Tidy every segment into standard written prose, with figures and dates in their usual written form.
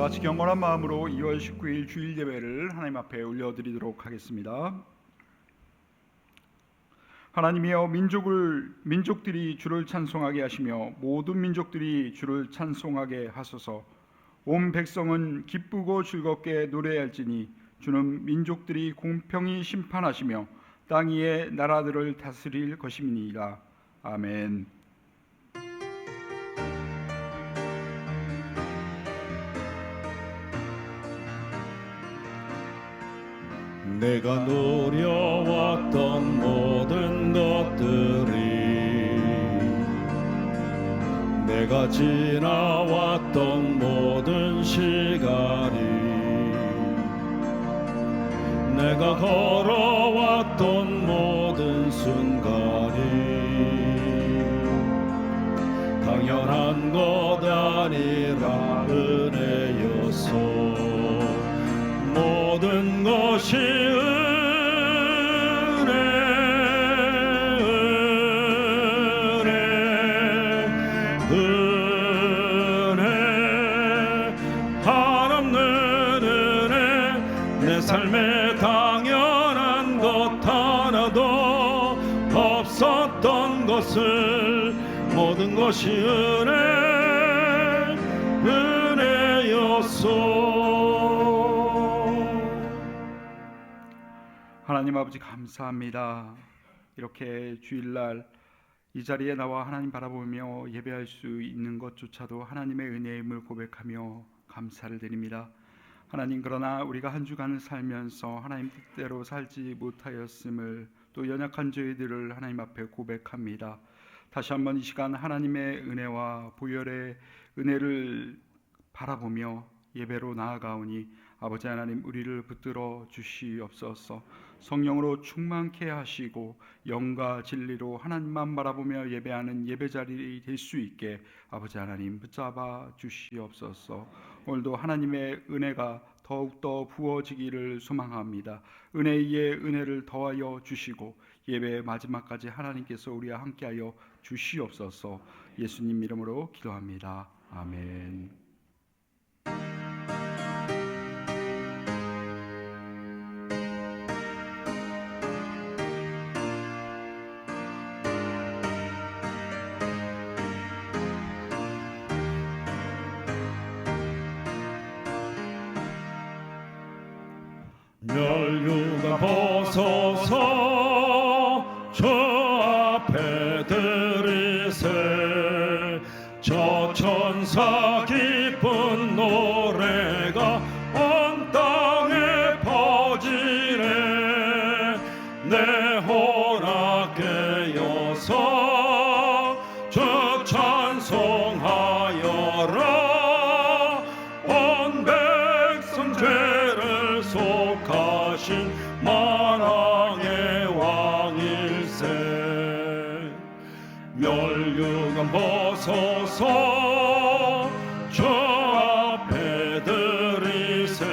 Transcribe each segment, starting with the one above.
같이 경건한 마음으로 2월 19일 주일 예배를 하나님 앞에 올려드리도록 하겠습니다. 하나님이여, 민족들이 주를 찬송하게 하시며 모든 민족들이 주를 찬송하게 하소서. 온 백성은 기쁘고 즐겁게 노래할지니 주는 민족들이 공평히 심판하시며 땅 위의 나라들을 다스릴 것임이니이다. 아멘. 내가 노려왔던 모든 것들이, 내가 지나왔던 모든 시간이, 내가 걸어왔던 모든 순간이 당연한 것 아니라 은혜였어. 모든 것이 은혜, 한없는 은혜. 내 삶에 당연한 것 하나도 없었던 것을 모든 것이 은혜였소. 하나님 아버지, 감사합니다. 이렇게 주일날 이 자리에 나와 하나님 바라보며 예배할 수 있는 것조차도 하나님의 은혜임을 고백하며 감사를 드립니다. 하나님, 그러나 우리가 한 주간을 살면서 하나님 뜻대로 살지 못하였음을, 또 연약한 저희들을 하나님 앞에 고백합니다. 다시 한번 이 시간 하나님의 은혜와 보혈의 은혜를 바라보며 예배로 나아가오니 아버지 하나님, 우리를 붙들어 주시옵소서. 성령으로 충만케 하시고 영과 진리로 하나님만 바라보며 예배하는 예배자리 될 수 있게 아버지 하나님 붙잡아 주시옵소서. 오늘도 하나님의 은혜가 더욱더 부어지기를 소망합니다. 은혜 위에 은혜를 더하여 주시고 예배의 마지막까지 하나님께서 우리와 함께하여 주시옵소서. 예수님 이름으로 기도합니다. 아멘. 멸류가 벗어서 저 앞에 들이세. 저 천사 기쁜 노래가 온 땅에 퍼지네. 내 혼악 깨어서 저 찬송하여라. 온 백성 죄를 속하신 만왕의 왕일세. 멸류관 벗어서 저 앞에 들이세.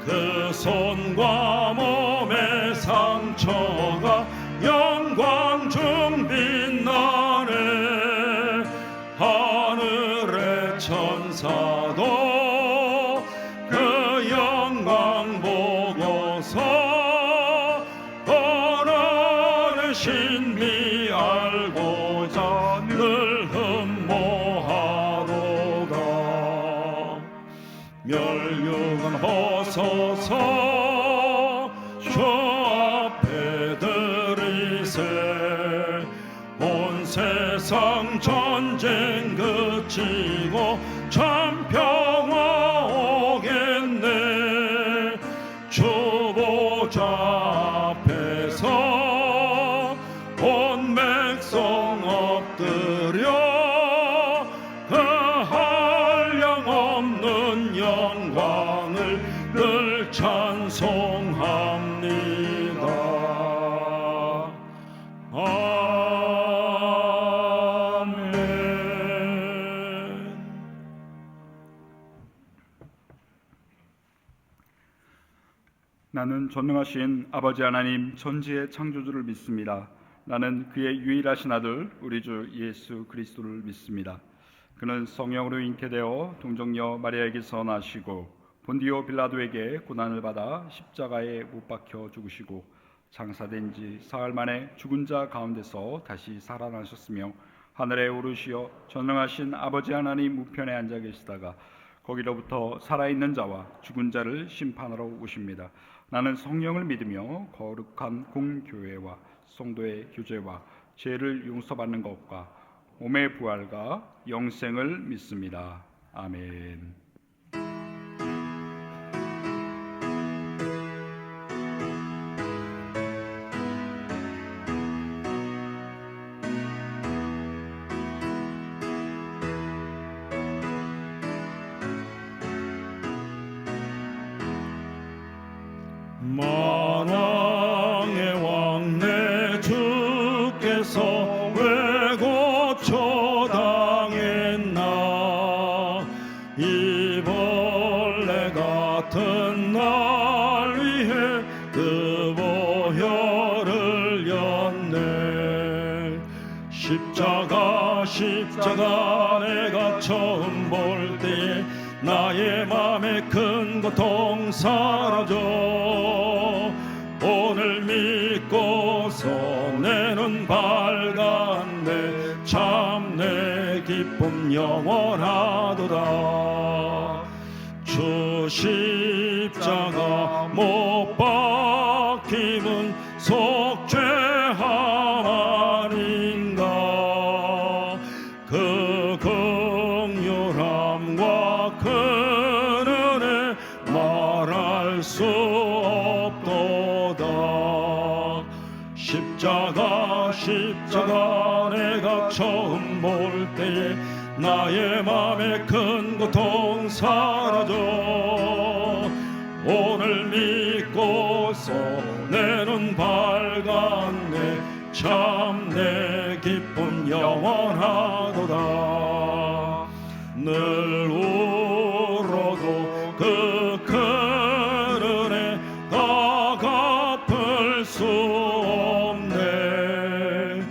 그 손과 몸의 상처가 영광 중 빛나네. 하늘의 천사도 그 영광 보고서 원하는 신비 알고자 늘 흠모하도다. 멸류관 벗어서 저 앞에 들이세. 온 세상 전쟁 그치고 참 평화 오겠네. 주 보좌 앞에서 온 백성 엎드려 그 한량없는 영광을 늘 찬송합니다. 나는 전능하신 아버지 하나님 천지의 창조주를 믿습니다. 나는 그의 유일하신 아들 우리 주 예수 그리스도를 믿습니다. 그는 성령으로 잉태되어 동정녀 마리아에게서 나시고 본디오 빌라도에게 고난을 받아 십자가에 못 박혀 죽으시고 장사된 지 사흘 만에 죽은 자 가운데서 다시 살아나셨으며 하늘에 오르시어 전능하신 아버지 하나님 우편에 앉아 계시다가 거기로부터 살아있는 자와 죽은 자를 심판하러 오십니다. 나는 성령을 믿으며 거룩한 공교회와 성도의 교제와 죄를 용서받는 것과 몸의 부활과 영생을 믿습니다. 아멘. 만왕의 왕 내 주께서 왜 고초당했나 이 벌레 같은 날 위해 그 보혈을 였네. 십자가 내가 처음 볼 때 나의 맘에 큰 고통 사라져 오늘 믿고서 내 눈 밝았네. 참 내 기쁨 영원하도다. 주 십자가 못 박힘은 속죄함 아닌가. 그 긍휼함과 그 은혜 말할 수 없도다. 십자가 내가 처음 볼 때에 나의 맘에 큰 고통 사라져 오늘 믿고서 내 눈 밝았네. 참 내 기쁨 영원하도다. 늘 울어도 그 큰 은혜 다 갚을 수 없네.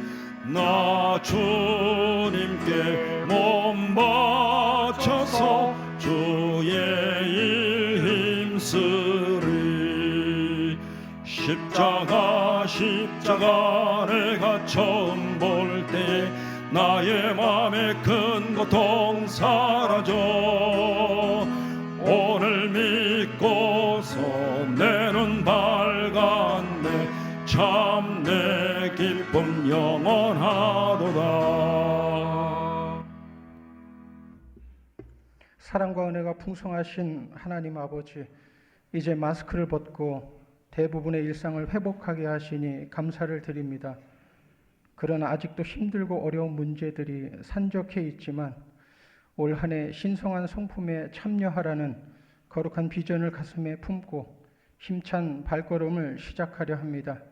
나 주님께 몸 바쳐서 주의 일 힘쓰리. 십자가 내가 처음 볼 때 나의 맘에 큰 고통 사라져 오늘 믿고서 내 눈 밝았네. 참 내 기쁨 영원하도다. 사랑과 은혜가 풍성하신 하나님 아버지, 이제 마스크를 벗고 대부분의 일상을 회복하게 하시니 감사를 드립니다. 그러나 아직도 힘들고 어려운 문제들이 산적해 있지만 올 한 해 신성한 성품에 참여하라는 거룩한 비전을 가슴에 품고 힘찬 발걸음을 시작하려 합니다.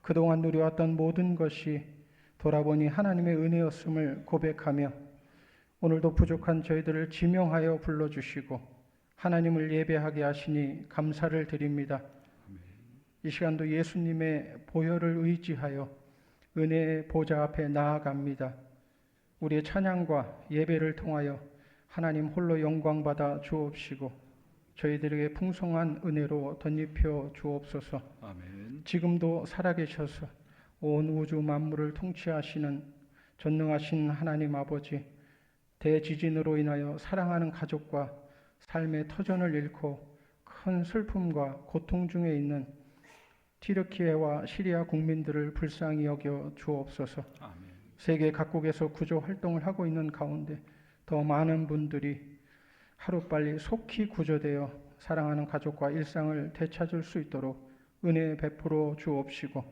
그동안 누려왔던 모든 것이 돌아보니 하나님의 은혜였음을 고백하며 오늘도 부족한 저희들을 지명하여 불러주시고 하나님을 예배하게 하시니 감사를 드립니다. 이 시간도 예수님의 보혈을 의지하여 은혜의 보좌 앞에 나아갑니다. 우리의 찬양과 예배를 통하여 하나님 홀로 영광받아 주옵시고 저희들에게 풍성한 은혜로 덧입혀 주옵소서. 아멘. 지금도 살아계셔서 온 우주 만물을 통치하시는 전능하신 하나님 아버지, 대지진으로 인하여 사랑하는 가족과 삶의 터전을 잃고 큰 슬픔과 고통 중에 있는 튀르키예와 시리아 국민들을 불쌍히 여겨 주옵소서. 아멘. 세계 각국에서 구조 활동을 하고 있는 가운데 더 많은 분들이 하루빨리 속히 구조되어 사랑하는 가족과 일상을 되찾을 수 있도록 은혜 베풀어 주옵시고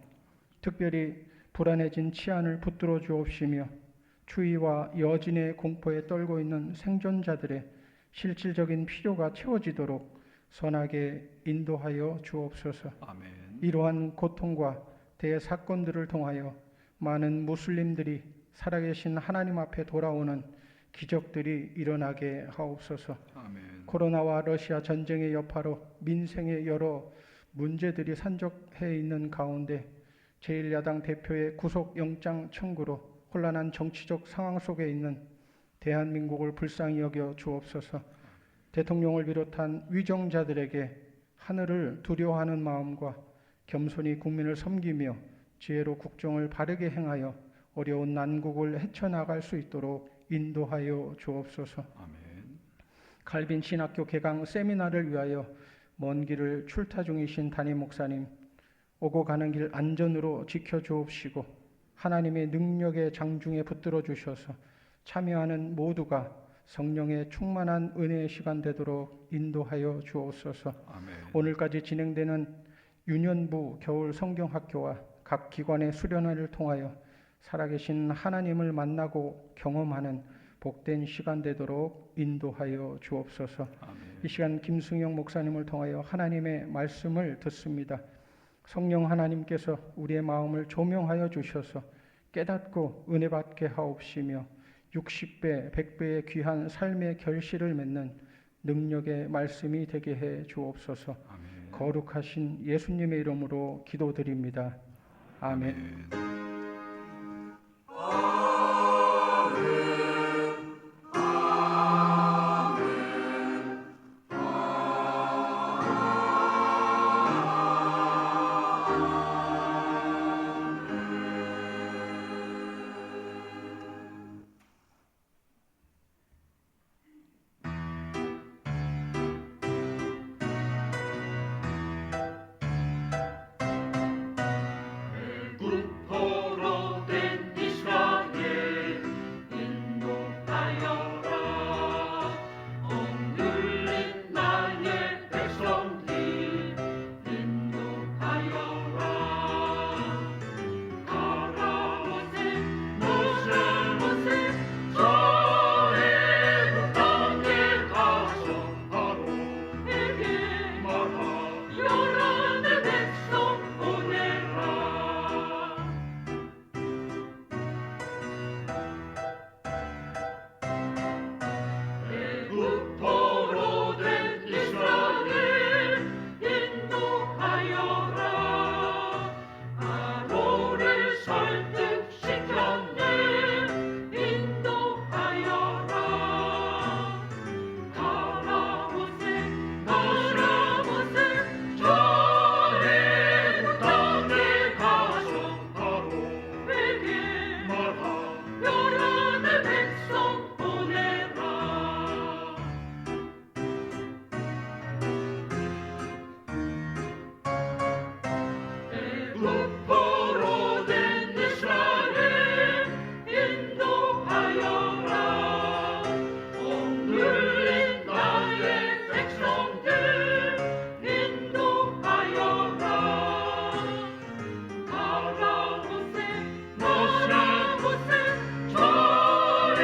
특별히 불안해진 치안을 붙들어 주옵시며 추위와 여진의 공포에 떨고 있는 생존자들의 실질적인 필요가 채워지도록 선하게 인도하여 주옵소서. 아멘. 이러한 고통과 대사건들을 통하여 많은 무슬림들이 살아계신 하나님 앞에 돌아오는 기적들이 일어나게 하옵소서. 아멘. 코로나와 러시아 전쟁의 여파로 민생의 여러 문제들이 산적해 있는 가운데 제1야당 대표의 구속영장 청구로 혼란한 정치적 상황 속에 있는 대한민국을 불쌍히 여겨 주옵소서. 대통령을 비롯한 위정자들에게 하늘을 두려워하는 마음과 겸손히 국민을 섬기며 지혜로 국정을 바르게 행하여 어려운 난국을 헤쳐나갈 수 있도록 인도하여 주옵소서. 아멘. 갈빈 신학교 개강 세미나를 위하여 먼 길을 출타 중이신 담임 목사님, 오고 가는 길 안전으로 지켜주옵시고 하나님의 능력의 장중에 붙들어 주셔서 참여하는 모두가 성령의 충만한 은혜의 시간 되도록 인도하여 주옵소서. 아멘. 오늘까지 진행되는 유년부 겨울 성경학교와 각 기관의 수련회를 통하여 살아계신 하나님을 만나고 경험하는 복된 시간 되도록 인도하여 주옵소서. 아멘. 이 시간 김승영 목사님을 통하여 하나님의 말씀을 듣습니다. 성령 하나님께서 우리의 마음을 조명하여 주셔서 깨닫고 은혜 받게 하옵시며 60배, 100배의 귀한 삶의 결실을 맺는 능력의 말씀이 되게 해 주옵소서. 아멘. 거룩하신 예수님의 이름으로 기도드립니다. 아멘. 아멘. 구포로 된 이스라엘 인도하여라. 억눌린 나의 백성들 인도하여라. 가라 모세 모세 저의 땅에 가서 바로에게 말하여라. 내 백성 보내라. 애굽포로 된 이스라엘 인도하여라. 바로를 설득시켰네. 인도하여라. 가라 모세 저의 땅에 가서 바로에게 말하여라. 내 백성 보내라. 애굽포로 된 이스라엘 인도하여라. 억눌린 나의 백성들 인도하여라. 가라 모세 저의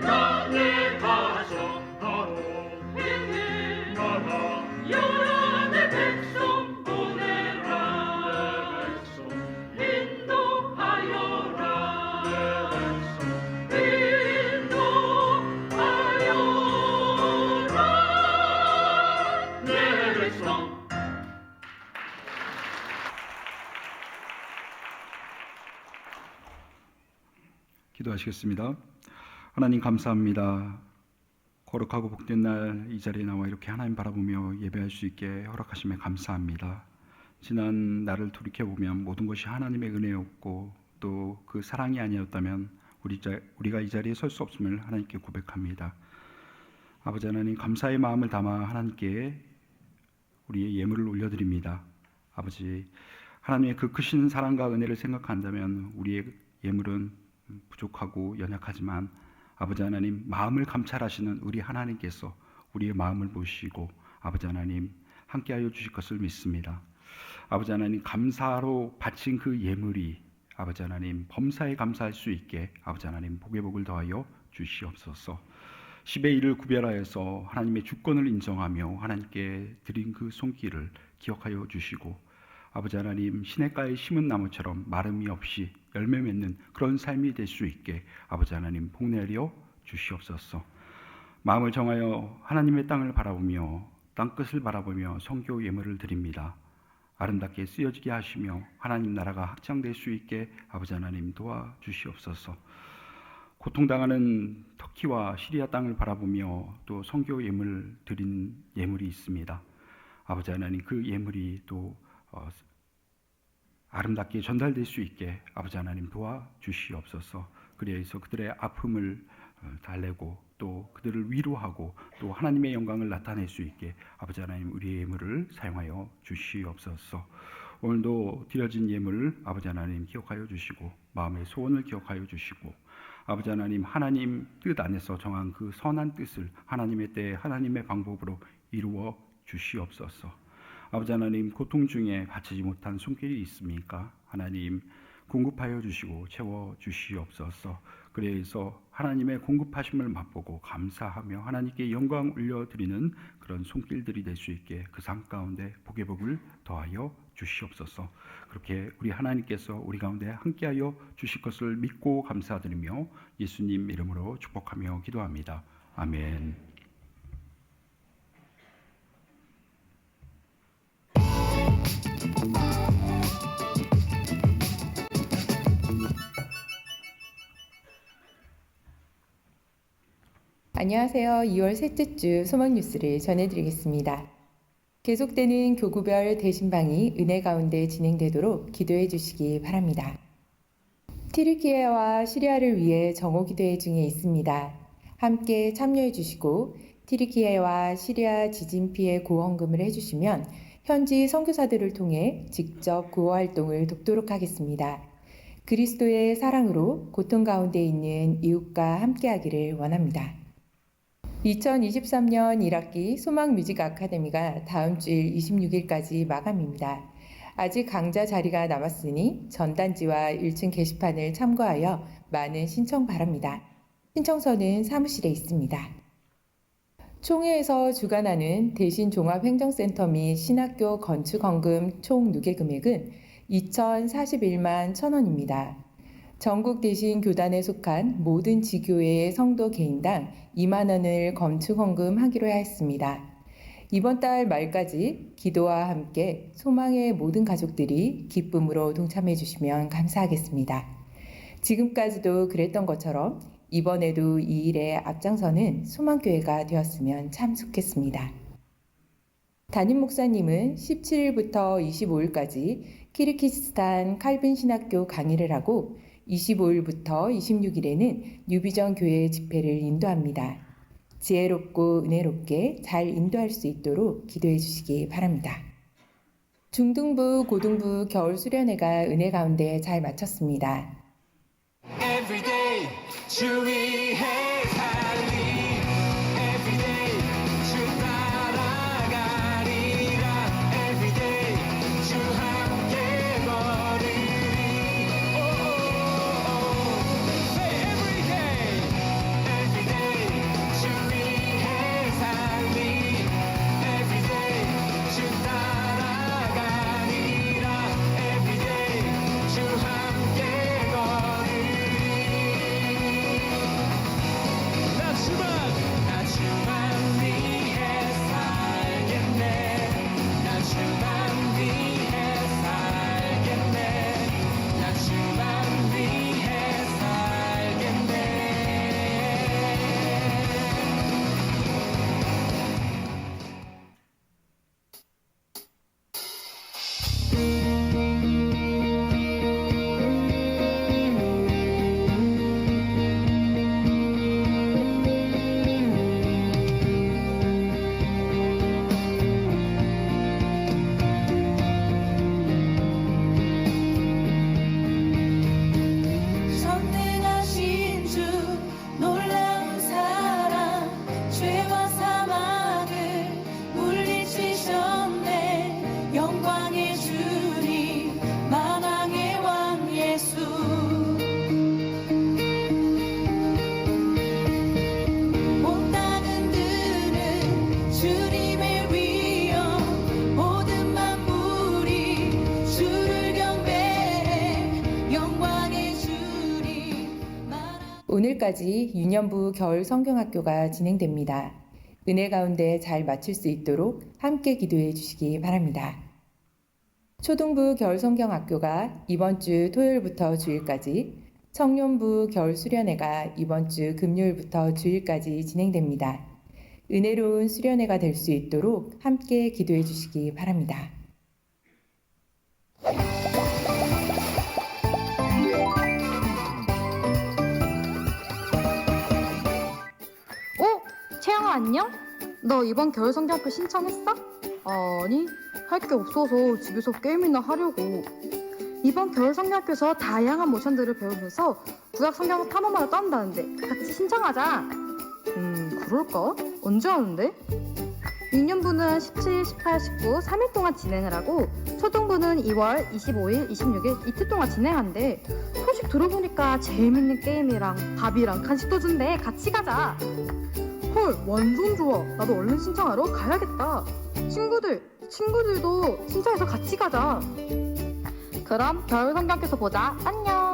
땅에 가서 바로에게 말하여라. 내 백성 보내라. 인도하여라. 내 백성 기도하시겠습니다. 하나님 감사합니다. 거룩하고 복된 날 이 자리에 나와 이렇게 하나님 바라보며 예배할 수 있게 허락하심에 감사합니다. 지난 날을 돌이켜보면 모든 것이 하나님의 은혜였고 또 그 사랑이 아니었다면 우리가 이 자리에 설 수 없음을 하나님께 고백합니다. 아버지 하나님 감사의 마음을 담아 하나님께 우리의 예물을 올려드립니다. 아버지 하나님의 그 크신 사랑과 은혜를 생각한다면 우리의 예물은 부족하고 연약하지만 아버지 하나님 마음을 감찰하시는 우리 하나님께서 우리의 마음을 보시고 아버지 하나님 함께하여 주실 것을 믿습니다. 아버지 하나님 감사로 바친 그 예물이 아버지 하나님 범사에 감사할 수 있게 아버지 하나님 복의 복을 더하여 주시옵소서. 10의 1을 구별하여서 하나님의 주권을 인정하며 하나님께 드린 그 손길을 기억하여 주시고 아버지 하나님 시냇가에 심은 나무처럼 마름이 없이 열매 맺는 그런 삶이 될 수 있게 아버지 하나님 복내려 주시옵소서. 마음을 정하여 하나님의 땅을 바라보며 땅끝을 바라보며 성교 예물을 드립니다. 아름답게 쓰여지게 하시며 하나님 나라가 확장될 수 있게 아버지 하나님 도와주시옵소서. 고통당하는 터키와 시리아 땅을 바라보며 또 선교 예물 드린 예물이 있습니다. 아버지 하나님, 그 예물이 또 아름답게 전달될 수 있게 아버지 하나님 도와주시옵소서. 그래서 그들의 아픔을 달래고 또 그들을 위로하고 또 하나님의 영광을 나타낼 수 있게 아버지 하나님 우리의 예물을 사용하여 주시옵소서. 오늘도 드려진 예물을 아버지 하나님 기억하여 주시고 마음의 소원을 기억하여 주시고 아버지 하나님, 하나님 뜻 안에서 정한 그 선한 뜻을 하나님의 때에 하나님의 방법으로 이루어 주시옵소서. 아버지 하나님, 고통 중에 바치지 못한 손길이 있습니까? 하나님 공급하여 주시고 채워 주시옵소서. 그래서 하나님의 공급하심을 맛보고 감사하며 하나님께 영광 올려드리는 그런 손길들이 될 수 있게 그 삶 가운데 복의 복을 더하여 주시옵소서. 그렇게 우리 하나님께서 우리 가운데 함께하여 주실 것을 믿고 감사드리며 예수님 이름으로 축복하며 기도합니다. 아멘. 안녕하세요. 2월 셋째 주 소망 뉴스를 전해드리겠습니다. 계속되는 교구별 대신방이 은혜 가운데 진행되도록 기도해 주시기 바랍니다. 튀르키예와 시리아를 위해 정오 기도회 중에 있습니다. 함께 참여해 주시고 튀르키예와 시리아 지진 피해 구원금을 해주시면 현지 선교사들을 통해 직접 구호 활동을 돕도록 하겠습니다. 그리스도의 사랑으로 고통 가운데 있는 이웃과 함께하기를 원합니다. 2023년 1학기 소망뮤직 아카데미가 다음 주일 26일까지 마감입니다. 아직 강좌 자리가 남았으니 전단지와 1층 게시판을 참고하여 많은 신청 바랍니다. 신청서는 사무실에 있습니다. 총회에서 주관하는 대신종합행정센터 및 신학교 건축헌금 총 누계 금액은 2,041만 1,000원입니다. 전국 대신 교단에 속한 모든 지교회의 성도 개인당 2만 원을 건축헌금하기로 했습니다. 이번 달 말까지 기도와 함께 소망의 모든 가족들이 기쁨으로 동참해 주시면 감사하겠습니다. 지금까지도 그랬던 것처럼 이번에도 이 일에 앞장서는 소망교회가 되었으면 참 좋겠습니다. 담임 목사님은 17일부터 25일까지 키르기스탄 칼빈 신학교 강의를 하고 25일부터 26일에는 뉴비전 교회 집회를 인도합니다. 지혜롭고 은혜롭게 잘 인도할 수 있도록 기도해 주시기 바랍니다. 중등부, 고등부 겨울 수련회가 은혜 가운데 잘 마쳤습니다. Everyday 주위에 달리 Everyday 주 따라가리라 Everyday 주 함께 걸으리 oh, oh, oh. Say everyday Everyday 주위에 달리 Everyday 주 따라가리라 Everyday 주 함께 나 주만 위해 살겠네 나 주만 위해 살겠네 나 주만 위해 살겠네 전능하신 주 놀라운 사랑 죄와 사망을 물리치셨네 영광의 주님 만왕의 왕 예수 온 땅은 드는 주님의 위엄 모든 만물이 주를 경배해 영광의 주님 오늘까지 유년부 겨울 성경학교가 진행됩니다. 은혜 가운데 잘 마칠 수 있도록 함께 기도해 주시기 바랍니다. 초등부 겨울 성경학교가 이번 주 토요일부터 주일까지 청년부 겨울 수련회가 이번 주 금요일부터 주일까지 진행됩니다. 은혜로운 수련회가 될 수 있도록 함께 기도해 주시기 바랍니다. 채영아 안녕? 너 이번 겨울 성경학교 신청했어? 아니 할 게 없어서 집에서 게임이나 하려고. 이번 겨울 성경학교에서 다양한 모션들을 배우면서 구약 성경 탐험하러 떠난다는데 같이 신청하자. 그럴까? 언제 하는데? 6년부는 17, 18, 19 3일 동안 진행을 하고 초등부는 2월 25일, 26일 이틀 동안 진행한대. 소식 들어보니까 재밌는 게임이랑 밥이랑 간식도 준대. 같이 가자. 헐 완전 좋아. 나도 얼른 신청하러 가야겠다. 친구들도 신청해서 같이 가자. 그럼 겨울 성경학교에서 보자. 안녕.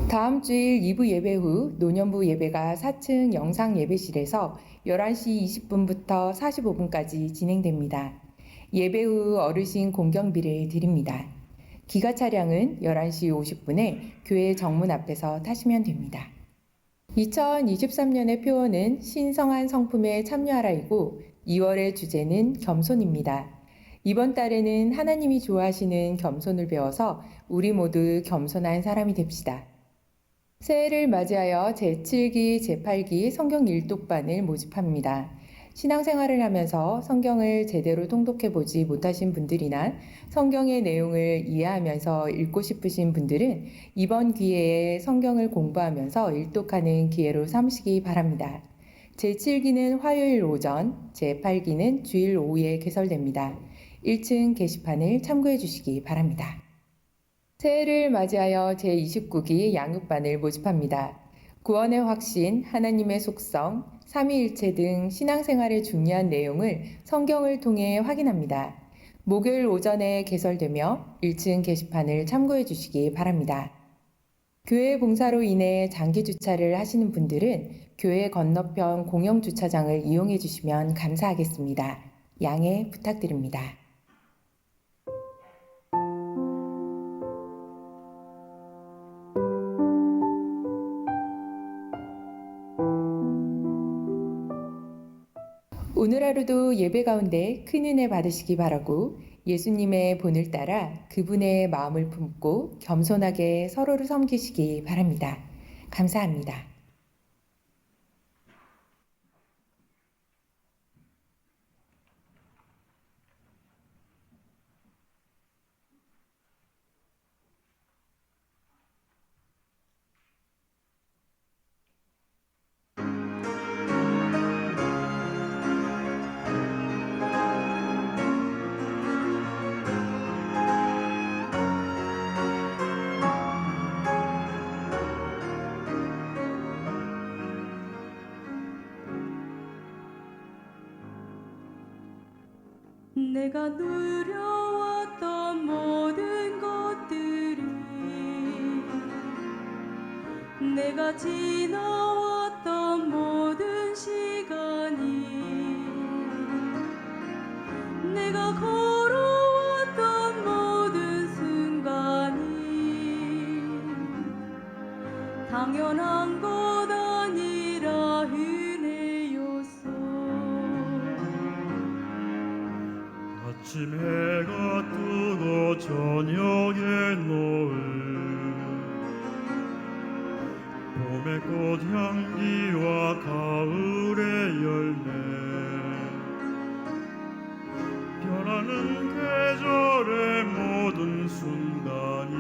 다음 주일 2부 예배 후 노년부 예배가 4층 영상 예배실에서 11시 20분부터 45분까지 진행됩니다. 예배 후 어르신 공경비를 드립니다. 기가 차량은 11시 50분에 교회 정문 앞에서 타시면 됩니다. 2023년의 표어는 신성한 성품에 참여하라이고 2월의 주제는 겸손입니다. 이번 달에는 하나님이 좋아하시는 겸손을 배워서 우리 모두 겸손한 사람이 됩시다. 새해를 맞이하여 제7기, 제8기 성경 일독반을 모집합니다. 신앙생활을 하면서 성경을 제대로 통독해 보지 못하신 분들이나 성경의 내용을 이해하면서 읽고 싶으신 분들은 이번 기회에 성경을 공부하면서 일독하는 기회로 삼으시기 바랍니다. 제7기는 화요일 오전, 제8기는 주일 오후에 개설됩니다. 1층 게시판을 참고해 주시기 바랍니다. 새해를 맞이하여 제29기 양육반을 모집합니다. 구원의 확신, 하나님의 속성, 삼위일체 등 신앙생활의 중요한 내용을 성경을 통해 확인합니다. 목요일 오전에 개설되며 1층 게시판을 참고해 주시기 바랍니다. 교회 봉사로 인해 장기 주차를 하시는 분들은 교회 건너편 공영 주차장을 이용해 주시면 감사하겠습니다. 양해 부탁드립니다. 오늘 하루도 예배 가운데 큰 은혜 받으시기 바라고 예수님의 본을 따라 그분의 마음을 품고 겸손하게 서로를 섬기시기 바랍니다. 감사합니다. 내가 누려왔던 모든 것들이 내가 지나왔던 모든 시간이 내가 걸어왔던 모든 순간이 당연한 것 아니라 은혜였어. 아침 해가 뜨고 저녁에 노을 봄의 꽃향기와 가을의 열매 변하는 계절의 모든 순간이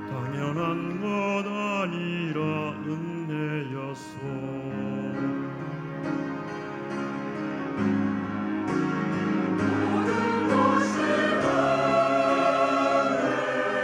당연한 것 아니라 은혜였소. 모든 것이 은혜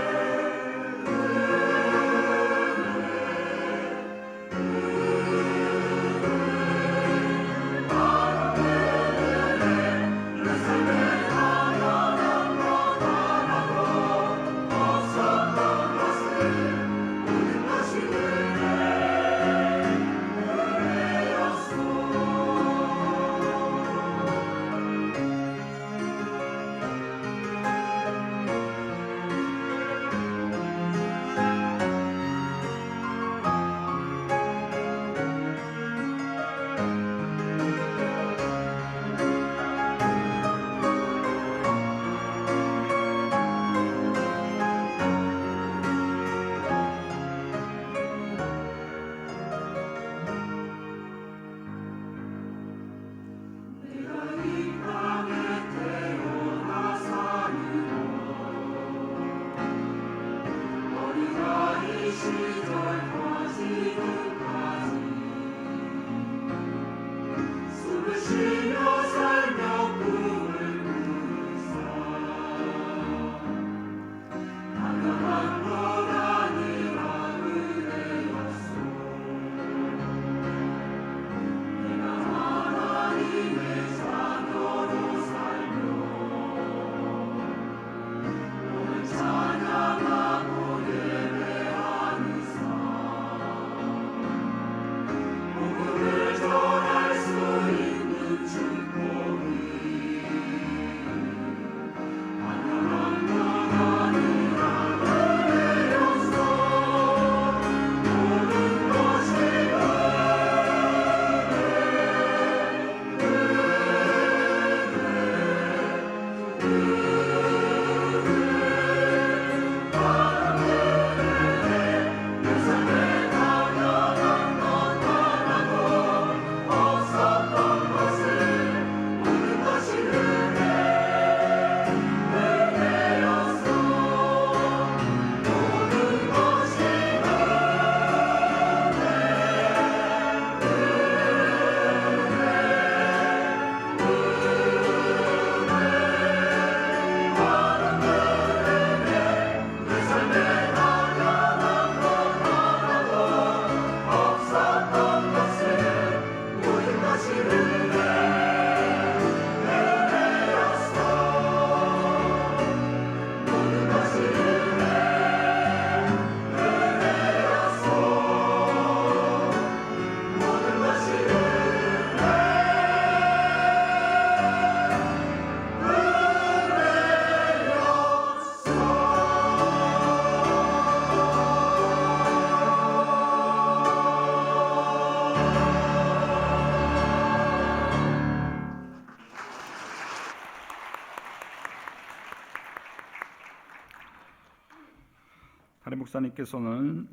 담임 목사님께서는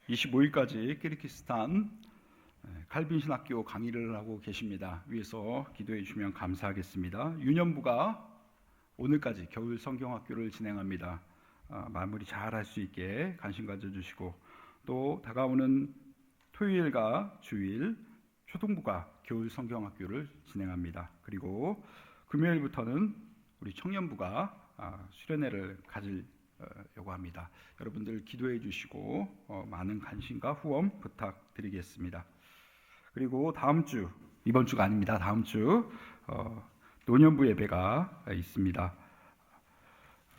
25일까지 키르기스탄 칼빈 신학교 강의를 하고 계십니다. 위에서 기도해 주시면 감사하겠습니다. 유년부가 오늘까지 겨울 성경학교를 진행합니다. 마무리 잘 할 수 있게 관심 가져주시고, 또 다가오는 토요일과 주일 초등부가 겨울 성경학교를 진행합니다. 그리고 금요일부터는 우리 청년부가 수련회를 가지려고 합니다. 여러분들 기도해 주시고 많은 관심과 후원 부탁드리겠습니다. 그리고 다음 주, 이번 주가 아닙니다. 다음 주 노년부 예배가 있습니다.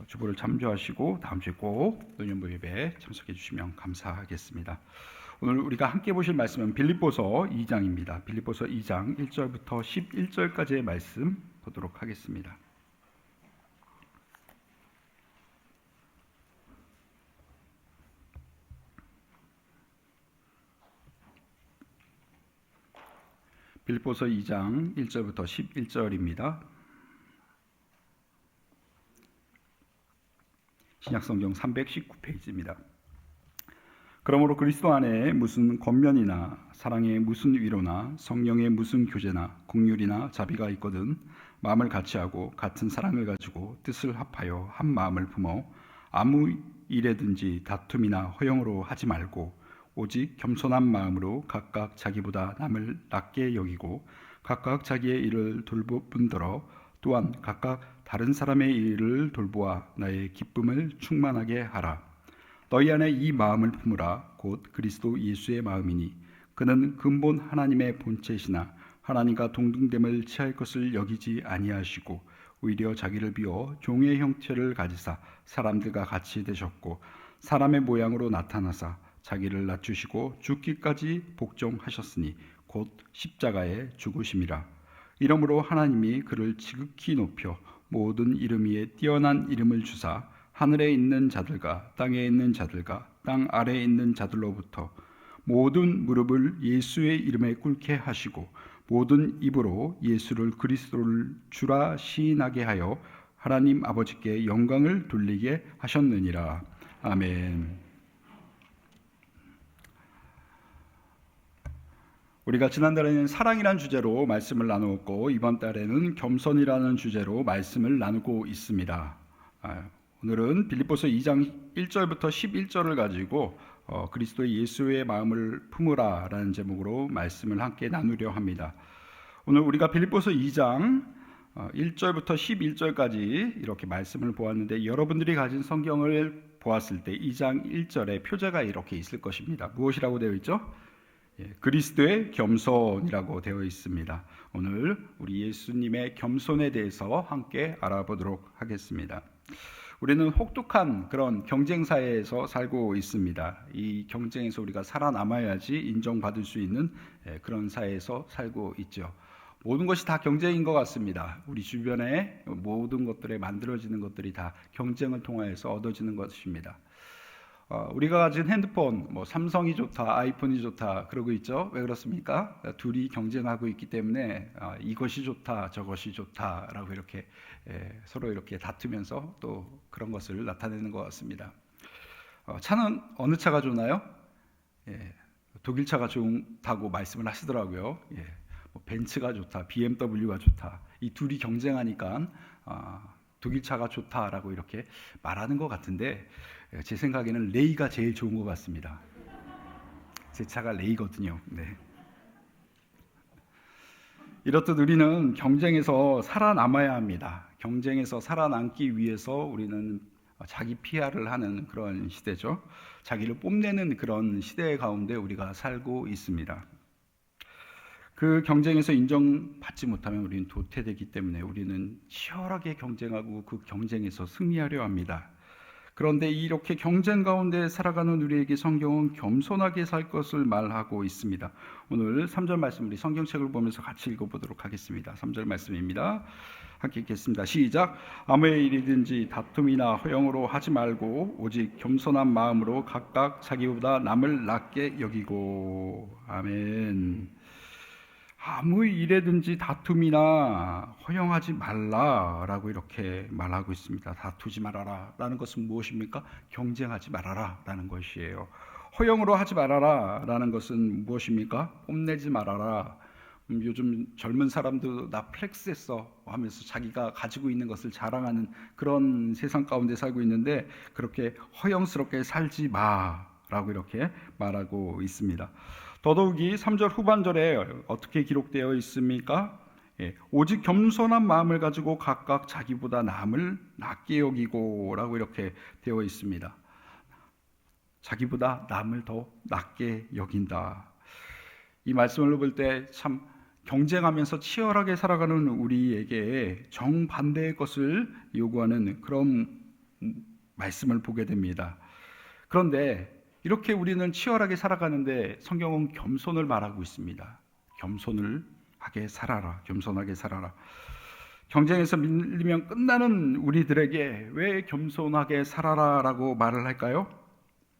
주보를 참조하시고 다음 주에 꼭 노년부 예배에 참석해 주시면 감사하겠습니다. 오늘 우리가 함께 보실 말씀은 빌립보서 2장입니다. 빌립보서 2장 1절부터 11절까지의 말씀 보도록 하겠습니다. 빌립보서 2장 1절부터 11절입니다. 신약성경 319페이지입니다. 그러므로 그리스도 안에 무슨 권면이나 사랑의 무슨 위로나 성령의 무슨 교제나 긍휼이나 자비가 있거든 마음을 같이하고 같은 사랑을 가지고 뜻을 합하여 한 마음을 품어 아무 일에든지 다툼이나 허영으로 하지 말고 오직 겸손한 마음으로 각각 자기보다 남을 낮게 여기고 각각 자기의 일을 돌보분더러 또한 각각 다른 사람의 일을 돌보아 나의 기쁨을 충만하게 하라. 너희 안에 이 마음을 품으라. 곧 그리스도 예수의 마음이니 그는 근본 하나님의 본체시나 하나님과 동등됨을 취할 것을 여기지 아니하시고 오히려 자기를 비워 종의 형체를 가지사 사람들과 같이 되셨고 사람의 모양으로 나타나사 자기를 낮추시고 죽기까지 복종하셨으니 곧 십자가에 죽으심이라. 이러므로 하나님이 그를 지극히 높여 모든 이름 위에 뛰어난 이름을 주사 하늘에 있는 자들과 땅에 있는 자들과 땅 아래에 있는 자들로부터 모든 무릎을 예수의 이름에 꿇게 하시고 모든 입으로 예수를 그리스도를 주라 시인하게 하여 하나님 아버지께 영광을 돌리게 하셨느니라. 아멘. 우리가 지난달에는 사랑이라는 주제로 말씀을 나누었고 이번 달에는 겸손이라는 주제로 말씀을 나누고 있습니다. 오늘은 빌립보서 2장 1절부터 11절을 가지고 그리스도의 예수의 마음을 품으라라는 제목으로 말씀을 함께 나누려 합니다. 오늘 우리가 빌립보서 2장 1절부터 11절까지 이렇게 말씀을 보았는데, 여러분들이 가진 성경을 보았을 때 2장 1절에 표제가 이렇게 있을 것입니다. 무엇이라고 되어 있죠? 그리스도의 겸손이라고 되어 있습니다. 오늘 우리 예수님의 겸손에 대해서 함께 알아보도록 하겠습니다. 우리는 혹독한 그런 경쟁 사회에서 살고 있습니다. 이 경쟁에서 우리가 살아남아야지 인정받을 수 있는 그런 사회에서 살고 있죠. 모든 것이 다 경쟁인 것 같습니다. 우리 주변에 모든 것들에 만들어지는 것들이 다 경쟁을 통하여서 얻어지는 것입니다. 우리가 가진 핸드폰, 삼성이 좋다, 아이폰이 좋다 그러고 있죠. 왜 그렇습니까? 둘이 경쟁하고 있기 때문에 이것이 좋다, 저것이 좋다라고 이렇게 서로 이렇게 다투면서 또 그런 것을 나타내는 것 같습니다. 차는 어느 차가 좋나요? 독일 차가 좋다고 말씀을 하시더라고요. 벤츠가 좋다, BMW가 좋다. 이 둘이 경쟁하니까 독일 차가 좋다라고 이렇게 말하는 것 같은데, 제 생각에는 레이가 제일 좋은 것 같습니다. 제 차가 레이거든요. 네. 이렇듯 우리는 경쟁에서 살아남아야 합니다. 경쟁에서 살아남기 위해서 우리는 자기 PR을 하는 그런 시대죠. 자기를 뽐내는 그런 시대 가운데 우리가 살고 있습니다. 그 경쟁에서 인정받지 못하면 우리는 도태되기 때문에 우리는 치열하게 경쟁하고 그 경쟁에서 승리하려 합니다. 그런데 이렇게 경쟁 가운데 살아가는 우리에게 성경은 겸손하게 살 것을 말하고 있습니다. 오늘 3절 말씀 우리 성경책을 보면서 같이 읽어보도록 하겠습니다. 3절 말씀입니다. 함께 읽겠습니다. 시작. 아무의 일이든지 다툼이나 허영으로 하지 말고 오직 겸손한 마음으로 각각 자기보다 남을 낮게 여기고. 아멘. 아무 일에든지 다툼이나 허영하지 말라라고 이렇게 말하고 있습니다. 다투지 말아라 라는 것은 무엇입니까? 경쟁하지 말아라 라는 것이에요. 허영으로 하지 말아라 라는 것은 무엇입니까? 뽐내지 말아라. 요즘 젊은 사람도 나 플렉스했어 하면서 자기가 가지고 있는 것을 자랑하는 그런 세상 가운데 살고 있는데, 그렇게 허영스럽게 살지 마라고 이렇게 말하고 있습니다. 더더욱이 3절 후반절에 어떻게 기록되어 있습니까? 오직 겸손한 마음을 가지고 각각 자기보다 남을 낮게 여기고 라고 이렇게 되어 있습니다. 자기보다 남을 더 낮게 여긴다. 이 말씀을 볼 때 참 경쟁하면서 치열하게 살아가는 우리에게 정반대의 것을 요구하는 그런 말씀을 보게 됩니다. 그런데 이렇게 우리는 치열하게 살아가는데 성경은 겸손을 말하고 있습니다. 겸손을 하게 살아라. 겸손하게 살아라. 경쟁에서 밀리면 끝나는 우리들에게 왜 겸손하게 살아라라고 말을 할까요?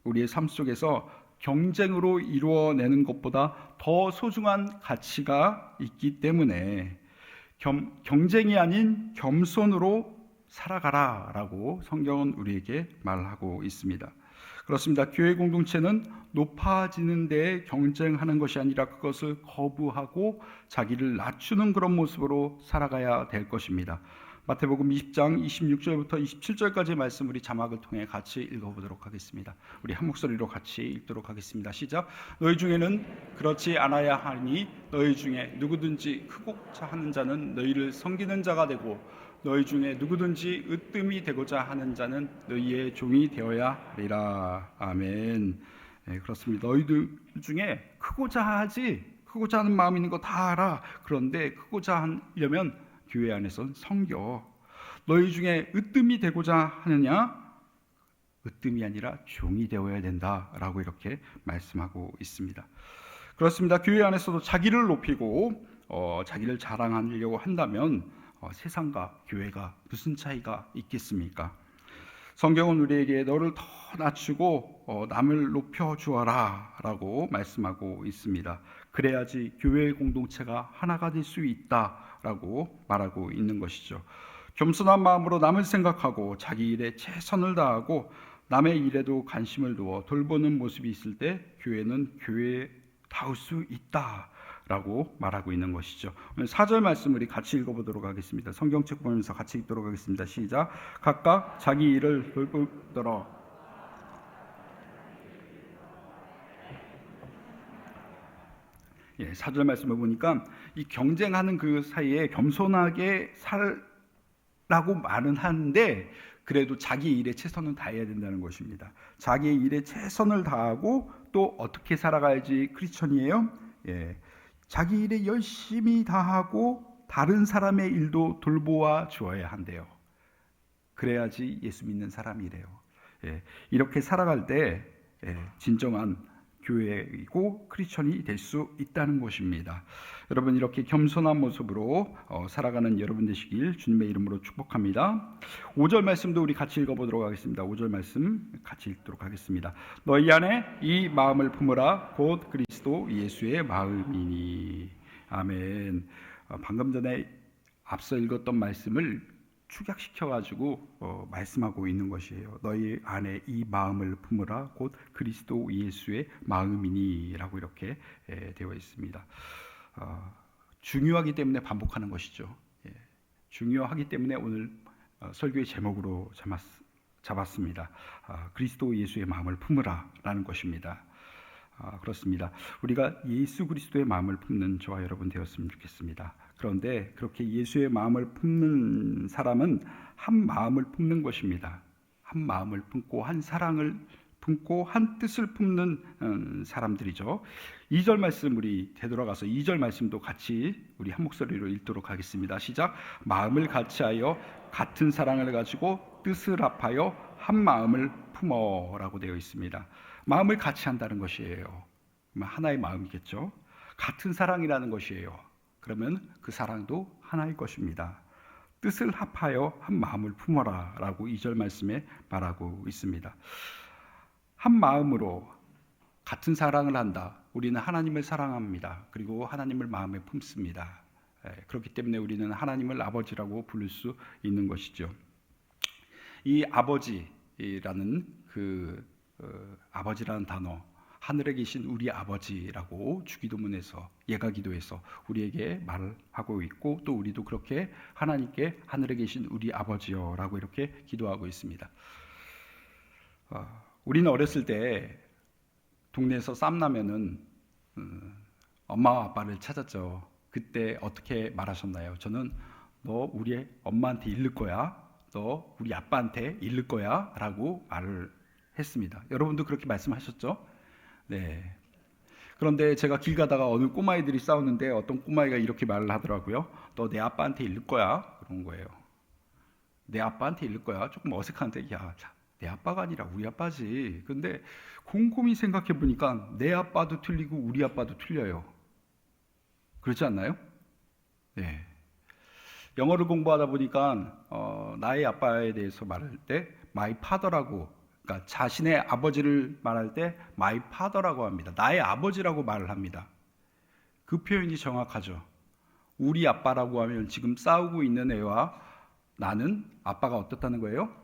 우리의 삶 속에서 경쟁으로 이루어내는 것보다 더 소중한 가치가 있기 때문에 경쟁이 아닌 겸손으로 살아가라라고 성경은 우리에게 말하고 있습니다. 그렇습니다. 교회 공동체는 높아지는 데에 경쟁하는 것이 아니라 그것을 거부하고 자기를 낮추는 그런 모습으로 살아가야 될 것입니다. 마태복음 20장 26절부터 27절까지의 말씀 우리 자막을 통해 같이 읽어보도록 하겠습니다. 우리 한 목소리로 같이 읽도록 하겠습니다. 시작. 너희 중에는 그렇지 않아야 하니 너희 중에 누구든지 크고자 하는 자는 너희를 섬기는 자가 되고 너희 중에 누구든지 으뜸이 되고자 하는 자는 너희의 종이 되어야 하리라. 아멘. 네, 그렇습니다. 너희들 중에 크고자 하는 마음 있는 거 다 알아. 그런데 크고자 하려면 교회 안에서 섬겨. 너희 중에 으뜸이 되고자 하느냐? 으뜸이 아니라 종이 되어야 된다라고 이렇게 말씀하고 있습니다. 그렇습니다. 교회 안에서도 자기를 높이고 자기를 자랑하려고 한다면 세상과 교회가 무슨 차이가 있겠습니까? 성경은 우리에게 너를 더 낮추고 남을 높여주어라 라고 말씀하고 있습니다. 그래야지 교회 공동체가 하나가 될 수 있다라고 말하고 있는 것이죠. 겸손한 마음으로 남을 생각하고 자기 일에 최선을 다하고 남의 일에도 관심을 두어 돌보는 모습이 있을 때 교회는 교회다울 수 있다 라고 말하고 있는 것이죠. 오늘 4절 말씀 우리 같이 읽어보도록 하겠습니다. 성경책 보면서 같이 읽도록 하겠습니다. 시작. 각각 자기 일을 돌보더라. 예, 4절 말씀을 보니까 이 경쟁하는 그 사이에 겸손하게 살라고 말은 하는데 그래도 자기 일에 최선을 다해야 된다는 것입니다. 자기의 일에 최선을 다하고 또 어떻게 살아가야지 크리스천이에요? 예, 자기 일에 열심히 다하고 다른 사람의 일도 돌보아 주어야 한대요. 그래야지 예수 믿는 사람이래요. 예, 이렇게 살아갈 때 진정한 교회이고 크리스천이 될 수 있다는 것입니다. 여러분 이렇게 겸손한 모습으로 살아가는 여러분 되시길 주님의 이름으로 축복합니다. 5절 말씀도 우리 같이 읽어보도록 하겠습니다. 5절 말씀 같이 읽도록 하겠습니다. 너희 안에 이 마음을 품으라 곧 그리스도 예수의 마음이니. 아멘. 방금 전에 앞서 읽었던 말씀을 축약시켜가지고 말씀하고 있는 것이에요. 너희 안에 이 마음을 품으라 곧 그리스도 예수의 마음이니 라고 이렇게 되어 있습니다. 중요하기 때문에 반복하는 것이죠. 예, 중요하기 때문에 오늘 설교의 제목으로 잡았습니다. 그리스도 예수의 마음을 품으라 라는 것입니다. 그렇습니다. 우리가 예수 그리스도의 마음을 품는 저와 여러분 되었으면 좋겠습니다. 그런데 그렇게 예수의 마음을 품는 사람은 한 마음을 품는 것입니다. 한 마음을 품고 한 사랑을 품고 한 뜻을 품는 사람들이죠. 2절 말씀 우리 되돌아가서 2절 말씀도 같이 우리 한 목소리로 읽도록 하겠습니다. 시작. 마음을 같이하여 같은 사랑을 가지고 뜻을 합하여 한 마음을 품어라고 되어 있습니다. 마음을 같이 한다는 것이에요. 하나의 마음이겠죠. 같은 사랑이라는 것이에요. 그러면 그 사랑도 하나일 것입니다. 뜻을 합하여 한 마음을 품어라 라고 2절 말씀에 말하고 있습니다. 한 마음으로 같은 사랑을 한다. 우리는 하나님을 사랑합니다. 그리고 하나님을 마음에 품습니다. 그렇기 때문에 우리는 하나님을 아버지라고 부를 수 있는 것이죠. 이 아버지라는 아버지라는 단어, 하늘에 계신 우리 아버지라고 주기도문에서 예가기도에서 우리에게 말을 하고 있고 또 우리도 그렇게 하나님께 하늘에 계신 우리 아버지여라고 이렇게 기도하고 있습니다. 우리는 어렸을 때 동네에서 쌈 나면은 엄마와 아빠를 찾았죠. 그때 어떻게 말하셨나요? 저는 너 우리 엄마한테 잃을 거야. 너 우리 아빠한테 잃을 거야. 라고 말을 했습니다. 여러분도 그렇게 말씀하셨죠? 네. 그런데 제가 길 가다가 어느 꼬마이들이 싸우는데 어떤 꼬마이가 이렇게 말을 하더라고요. 너 내 아빠한테 잃을 거야. 그런 거예요. 내 아빠한테 잃을 거야. 조금 어색한데 야, 내 아빠가 아니라 우리 아빠지. 근데 곰곰이 생각해 보니까 내 아빠도 틀리고 우리 아빠도 틀려요. 그렇지 않나요? 네. 영어를 공부하다 보니까 나의 아빠에 대해서 말할 때 my father라고, 그러니까 자신의 아버지를 말할 때 my father라고 합니다. 나의 아버지라고 말을 합니다. 그 표현이 정확하죠. 우리 아빠라고 하면 지금 싸우고 있는 애와 나는 아빠가 어떻다는 거예요?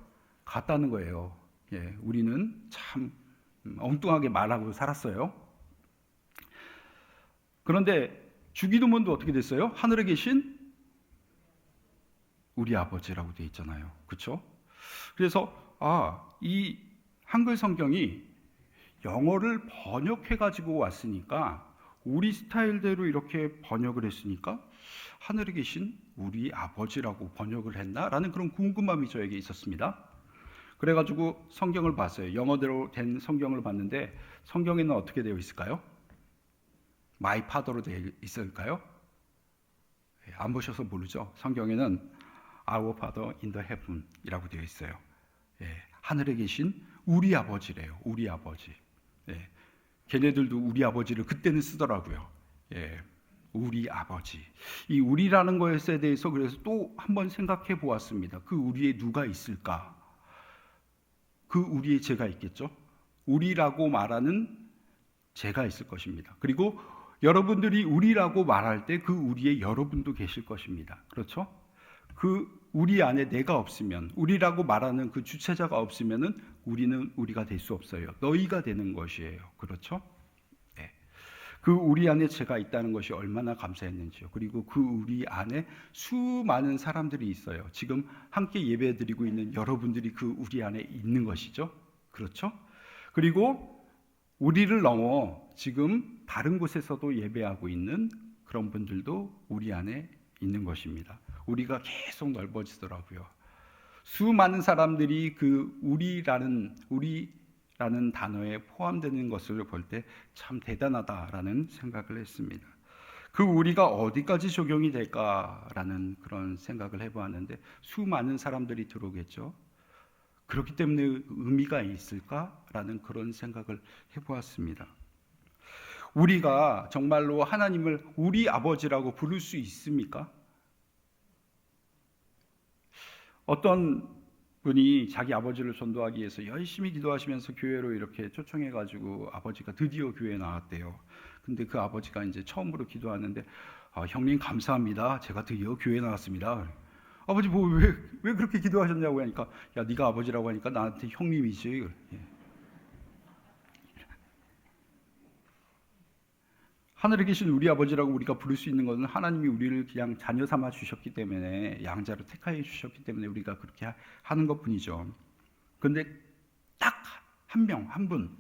같다는 거예요. 예, 우리는 참 엉뚱하게 말하고 살았어요. 그런데 주기도문도 어떻게 됐어요? 하늘에 계신 우리 아버지라고 되어 있잖아요. 그렇죠? 그래서 이 한글 성경이 영어를 번역해 가지고 왔으니까 우리 스타일대로 이렇게 번역을 했으니까 하늘에 계신 우리 아버지라고 번역을 했나라는 그런 궁금함이 저에게 있었습니다. 그래가지고 성경을 봤어요. 영어대로 된 성경을 봤는데 성경에는 어떻게 되어 있을까요? My Father로 되어 있을까요? 안 보셔서 모르죠. 성경에는 Our Father in the Heaven 이라고 되어 있어요. 하늘에 계신 우리 아버지래요. 우리 아버지. 걔네들도 우리 아버지를 그때는 쓰더라고요. 우리 아버지. 이 우리라는 것에 대해서 그래서 또 한번 생각해 보았습니다. 그 우리에 누가 있을까? 그 우리에 제가 있겠죠? 우리라고 말하는 제가 있을 것입니다. 그리고 여러분들이 우리라고 말할 때 그 우리에 여러분도 계실 것입니다. 그렇죠? 그 우리 안에 내가 없으면, 우리라고 말하는 그 주체자가 없으면은 우리는 우리가 될 수 없어요. 너희가 되는 것이에요. 그렇죠? 네. 그 우리 안에 제가 있다는 것이 얼마나 감사했는지요. 그리고 그 우리 안에 수많은 사람들이 있어요. 지금 함께 예배드리고 있는 여러분들이 그 우리 안에 있는 것이죠. 그렇죠? 그리고 우리를 넘어 지금 다른 곳에서도 예배하고 있는 그런 분들도 우리 안에 있는 것입니다. 우리가 계속 넓어지더라고요. 수많은 사람들이 그 우리라는 단어에 포함되는 것을 볼 때 참 대단하다라는 생각을 했습니다. 그 우리가 어디까지 적용이 될까라는 그런 생각을 해보았는데 수많은 사람들이 들어오겠죠. 그렇기 때문에 의미가 있을까라는 그런 생각을 해보았습니다. 우리가 정말로 하나님을 우리 아버지라고 부를 수 있습니까? 어떤 분이 자기 아버지를 전도하기 위해서 열심히 기도하시면서 교회로 이렇게 초청해가지고 아버지가 드디어 교회에 나왔대요. 근데 그 아버지가 이제 처음으로 기도하는데 형님 감사합니다. 제가 드디어 교회에 나왔습니다. 아버지 뭐 왜 그렇게 기도하셨냐고 하니까 야 네가 아버지라고 하니까 나한테 형님이지. 하늘에 계신 우리 아버지라고 우리가 부를 수 있는 것은 하나님이 우리를 그냥 자녀 삼아 주셨기 때문에 양자로 택하여 주셨기 때문에 우리가 그렇게 하는 것뿐이죠. 그런데 딱 한 명, 한 분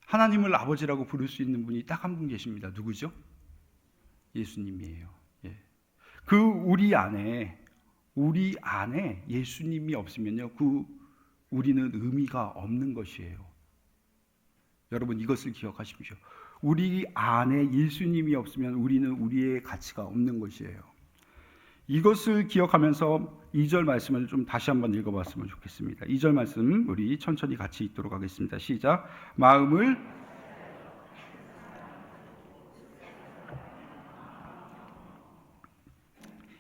하나님을 아버지라고 부를 수 있는 분이 딱 한 분 계십니다. 누구죠? 예수님이에요. 그 우리 안에 예수님이 없으면요, 그 우리는 의미가 없는 것이에요. 여러분 이것을 기억하십시오. 우리 안에 예수님이 없으면 우리는 우리의 가치가 없는 것이에요. 이것을 기억하면서 2절 말씀을 좀 다시 한번 읽어봤으면 좋겠습니다. 2절 말씀 우리 천천히 같이 읽도록 하겠습니다. 시작.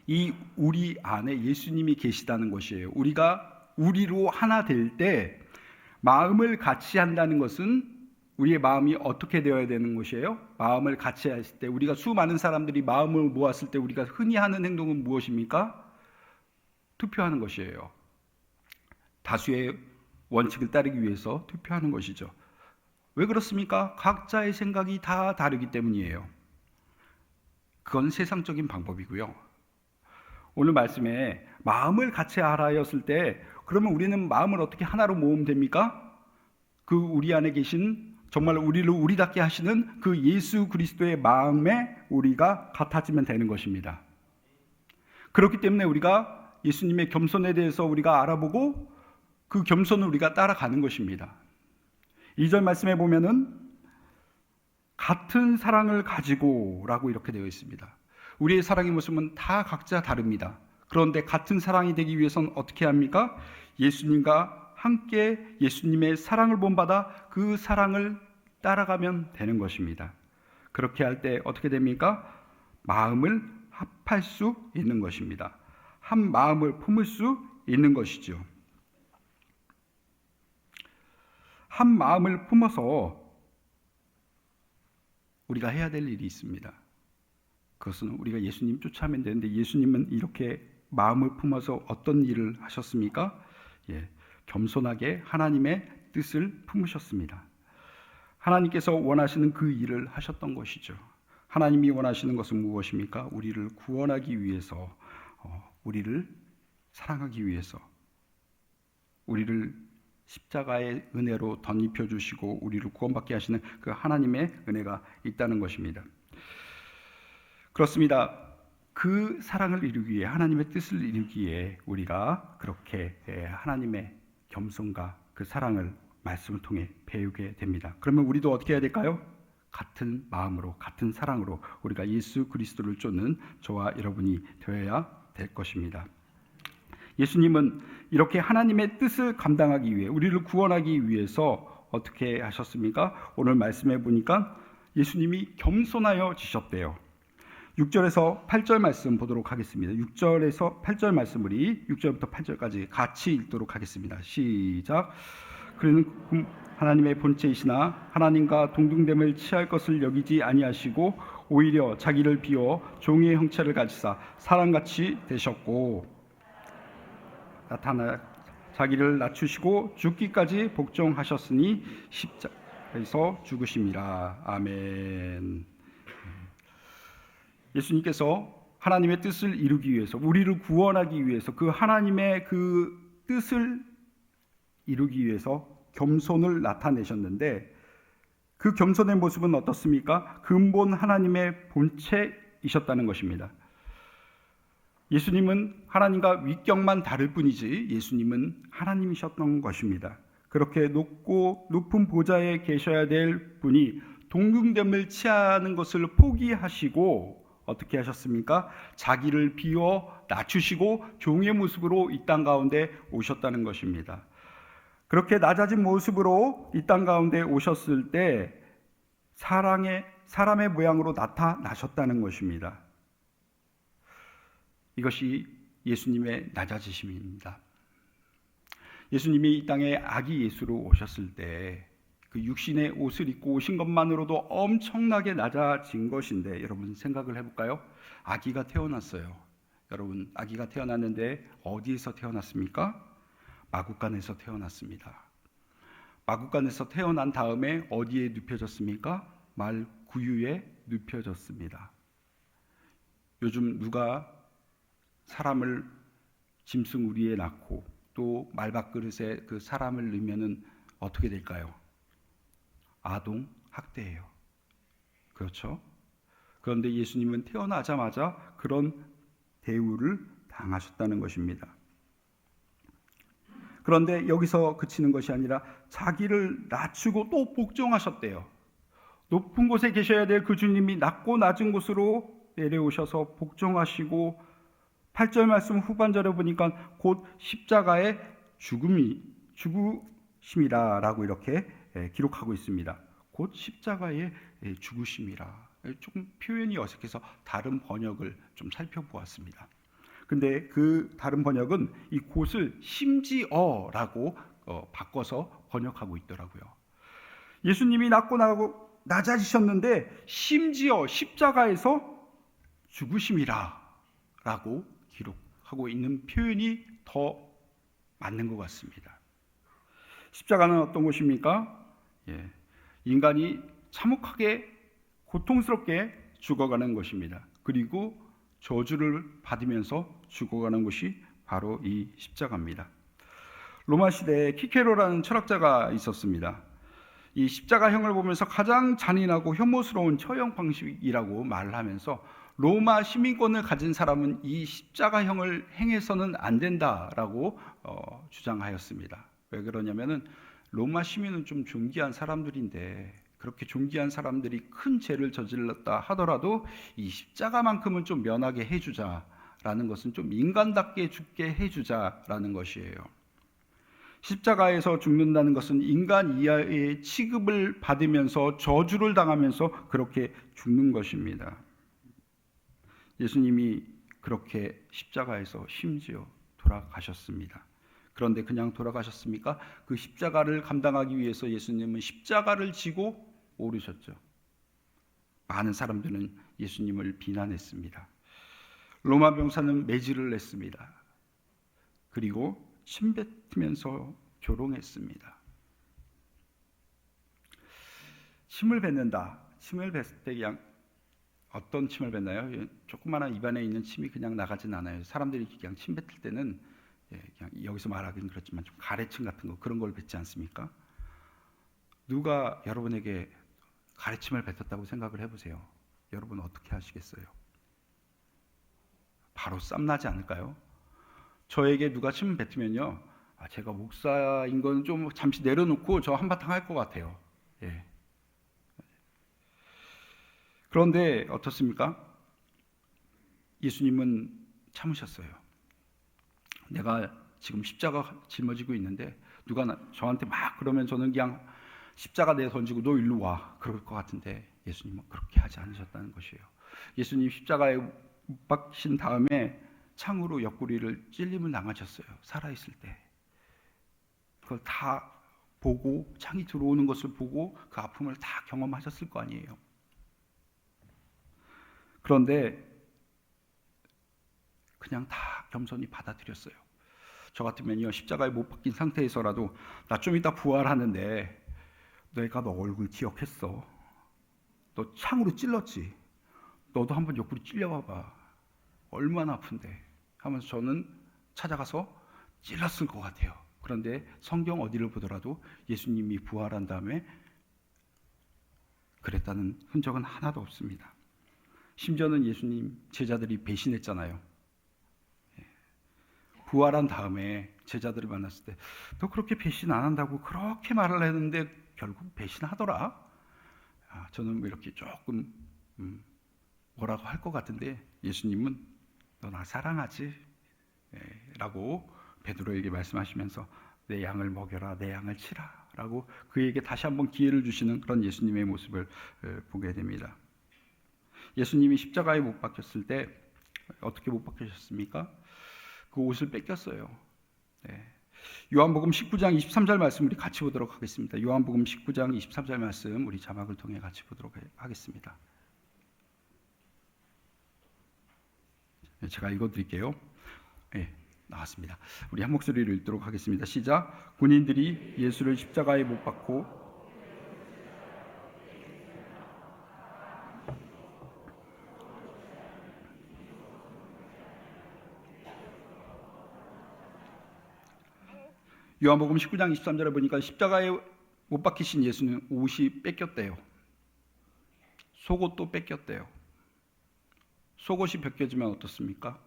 이 우리 안에 예수님이 계시다는 것이에요. 우리가 우리로 하나 될 때 마음을 같이 한다는 것은 우리의 마음이 어떻게 되어야 되는 것이에요? 마음을 같이 했을 때 우리가 수많은 사람들이 마음을 모았을 때 우리가 흔히 하는 행동은 무엇입니까? 투표하는 것이에요. 다수의 원칙을 따르기 위해서 투표하는 것이죠. 왜 그렇습니까? 각자의 생각이 다 다르기 때문이에요. 그건 세상적인 방법이고요. 오늘 말씀에 마음을 같이 하라였을 때 그러면 우리는 마음을 어떻게 하나로 모으면 됩니까? 그 우리 안에 계신 정말 우리를 우리답게 하시는 그 예수 그리스도의 마음에 우리가 같아지면 되는 것입니다. 그렇기 때문에 우리가 예수님의 겸손에 대해서 우리가 알아보고 그 겸손을 우리가 따라가는 것입니다. 2절 말씀에 보면은 같은 사랑을 가지고 라고 이렇게 되어 있습니다. 우리의 사랑의 모습은 다 각자 다릅니다. 그런데 같은 사랑이 되기 위해서는 어떻게 합니까? 예수님과 함께 예수님의 사랑을 본받아 그 사랑을 따라가면 되는 것입니다. 그렇게 할 때 어떻게 됩니까? 마음을 합할 수 있는 것입니다. 한 마음을 품을 수 있는 것이죠. 한 마음을 품어서 우리가 해야 될 일이 있습니다. 그것은 우리가 예수님 쫓아가면 되는데 예수님은 이렇게 마음을 품어서 어떤 일을 하셨습니까? 겸손하게 하나님의 뜻을 품으셨습니다. 하나님께서 원하시는 그 일을 하셨던 것이죠. 하나님이 원하시는 것은 무엇입니까? 우리를 구원하기 위해서, 우리를 사랑하기 위해서, 우리를 십자가의 은혜로 덧입혀 주시고 우리를 구원받게 하시는 그 하나님의 은혜가 있다는 것입니다. 그렇습니다. 그 사랑을 이루기 위해 하나님의 뜻을 이루기에 우리가 그렇게 하나님의 겸손과 그 사랑을 말씀을 통해 배우게 됩니다. 그러면 우리도 어떻게 해야 될까요? 같은 마음으로 같은 사랑으로 우리가 예수 그리스도를 쫓는 저와 여러분이 되어야 될 것입니다. 예수님은 이렇게 하나님의 뜻을 감당하기 위해 우리를 구원하기 위해서 어떻게 하셨습니까? 오늘 말씀해 보니까 예수님이 겸손하여 지셨대요. 6절에서 8절 말씀 보도록 하겠습니다. 6절에서 8절 말씀 우리 6절부터 8절까지 같이 읽도록 하겠습니다. 시작. 그는 하나님의 본체이시나 하나님과 동등됨을 취할 것을 여기지 아니하시고 오히려 자기를 비워 종의 형체를 가지사 사람같이 되셨고 나타나 자기를 낮추시고 죽기까지 복종하셨으니 해서 죽으심이라. 아멘. 예수님께서 하나님의 뜻을 이루기 위해서, 우리를 구원하기 위해서, 그 하나님의 그 뜻을 이루기 위해서 겸손을 나타내셨는데, 그 겸손의 모습은 어떻습니까? 근본 하나님의 본체이셨다는 것입니다. 예수님은 하나님과 위격만 다를 뿐이지 예수님은 하나님이셨던 것입니다. 그렇게 높은 보좌에 계셔야 될 분이 동등됨을 취하는 것을 포기하시고 어떻게 하셨습니까? 자기를 비워 낮추시고 종의 모습으로 이 땅 가운데 오셨다는 것입니다. 그렇게 낮아진 모습으로 이 땅 가운데 오셨을 때 사람의 모양으로 나타나셨다는 것입니다. 이것이 예수님의 낮아지심입니다. 예수님이 이 땅에 아기 예수로 오셨을 때 그 육신의 옷을 입고 오신 것만으로도 엄청나게 낮아진 것인데, 여러분 생각을 해볼까요? 아기가 태어났어요. 여러분, 아기가 태어났는데 어디에서 태어났습니까? 마구간에서 태어났습니다. 마구간에서 태어난 다음에 어디에 눕혀졌습니까? 말 구유에 눕혀졌습니다. 요즘 누가 사람을 짐승 우리에 낳고 또 말밥그릇에 그 사람을 넣으면은 어떻게 될까요? 아동 학대예요. 그렇죠? 그런데 예수님은 태어나자마자 그런 대우를 당하셨다는 것입니다. 그런데 여기서 그치는 것이 아니라 자기를 낮추고 또 복종하셨대요. 높은 곳에 계셔야 될 그 주님이 낮고 낮은 곳으로 내려오셔서 복종하시고, 8절 말씀 후반절에 보니까 곧 십자가의 죽으심이라 라고 이렇게 기록하고 있습니다. 곧 십자가의 죽으심이라. 조금 표현이 어색해서 다른 번역을 좀 살펴보았습니다. 근데 그 다른 번역은 이 곧을 심지어라고 바꿔서 번역하고 있더라고요. 예수님이 낮고 낮아지셨는데 심지어 십자가에서 죽으심이라 라고 기록하고 있는 표현이 더 맞는 것 같습니다. 십자가는 어떤 곳입니까? 인간이 참혹하게 고통스럽게 죽어가는 것입니다. 그리고 저주를 받으면서 죽어가는 곳이 바로 이 십자가입니다. 로마 시대에 키케로라는 철학자가 있었습니다. 이 십자가형을 보면서 가장 잔인하고 혐오스러운 처형 방식이라고 말을 하면서 로마 시민권을 가진 사람은 이 십자가형을 행해서는 안 된다라고 주장하였습니다. 왜 그러냐면은 로마 시민은 좀 존귀한 사람들인데, 그렇게 존귀한 사람들이 큰 죄를 저질렀다 하더라도 이 십자가만큼은 좀 면하게 해주자라는 것은, 좀 인간답게 죽게 해주자라는 것이에요. 십자가에서 죽는다는 것은 인간 이하의 취급을 받으면서 저주를 당하면서 그렇게 죽는 것입니다. 예수님이 그렇게 십자가에서 심지어 돌아가셨습니다. 그런데 그냥 돌아가셨습니까? 그 십자가를 감당하기 위해서 예수님은 십자가를 지고 오르셨죠. 많은 사람들은 예수님을 비난했습니다. 로마 병사는 매질을 냈습니다. 그리고 침 뱉으면서 조롱했습니다. 침을 뱉는다. 침을 뱉을 때 그냥 어떤 침을 뱉나요? 조그마한 입안에 있는 침이 그냥 나가진 않아요. 사람들이 그냥 침 뱉을 때는 그냥 여기서 말하기는 그렇지만 좀 가래침 같은 거, 그런 걸 뱉지 않습니까? 누가 여러분에게 가래침을 뱉었다고 생각을 해보세요. 여러분 어떻게 하시겠어요? 바로 쌈나지 않을까요? 저에게 누가 침 뱉으면요, 제가 목사인 건 좀 잠시 내려놓고 저 한바탕 할 것 같아요. 그런데 어떻습니까? 예수님은 참으셨어요. 내가 지금 십자가 짊어지고 있는데 누가 저한테 막 그러면 저는 그냥 십자가 내 던지고 너 일로 와 그럴 것 같은데, 예수님은 그렇게 하지 않으셨다는 것이에요. 예수님 십자가에 못 박힌 다음에 창으로 옆구리를 찔림을 당하셨어요. 살아있을 때. 그걸 다 보고, 창이 들어오는 것을 보고 그 아픔을 다 경험하셨을 거 아니에요. 그런데 그냥 다 겸손히 받아들였어요. 저 같으면요, 십자가에 못 박힌 상태에서라도 나 좀 이따 부활하는데 내가 너 얼굴 기억했어. 너 창으로 찔렀지. 너도 한번 옆구리 찔려봐봐. 얼마나 아픈데 하면서 저는 찾아가서 찔렀을 것 같아요. 그런데 성경 어디를 보더라도 예수님이 부활한 다음에 그랬다는 흔적은 하나도 없습니다. 심지어는 예수님 제자들이 배신했잖아요. 부활한 다음에 제자들을 만났을 때 너 그렇게 배신 안 한다고 그렇게 말을 했는데 결국 배신하더라. 저는 이렇게 조금 뭐라고 할 것 같은데 예수님은 너 나 사랑하지? 라고 베드로에게 말씀하시면서 내 양을 먹여라, 내 양을 치라 라고 그에게 다시 한번 기회를 주시는 그런 예수님의 모습을 보게 됩니다. 예수님이 십자가에 못 박혔을 때 어떻게 못 박히셨습니까? 그 옷을 뺏겼어요. 요한복음 19장 23절 말씀 우리 같이 보도록 하겠습니다. 요한복음 19장 23절 말씀 우리 자막을 통해 같이 보도록 하겠습니다. 제가 읽어드릴게요. 나왔습니다. 우리 한 목소리로 읽도록 하겠습니다. 시작. 군인들이 예수를 십자가에 못 박고 요한복음 19장 23절에 보니까 십자가에 못 박히신 예수는 옷이 뺏겼대요. 속옷도 뺏겼대요. 속옷이 벗겨지면 어떻습니까?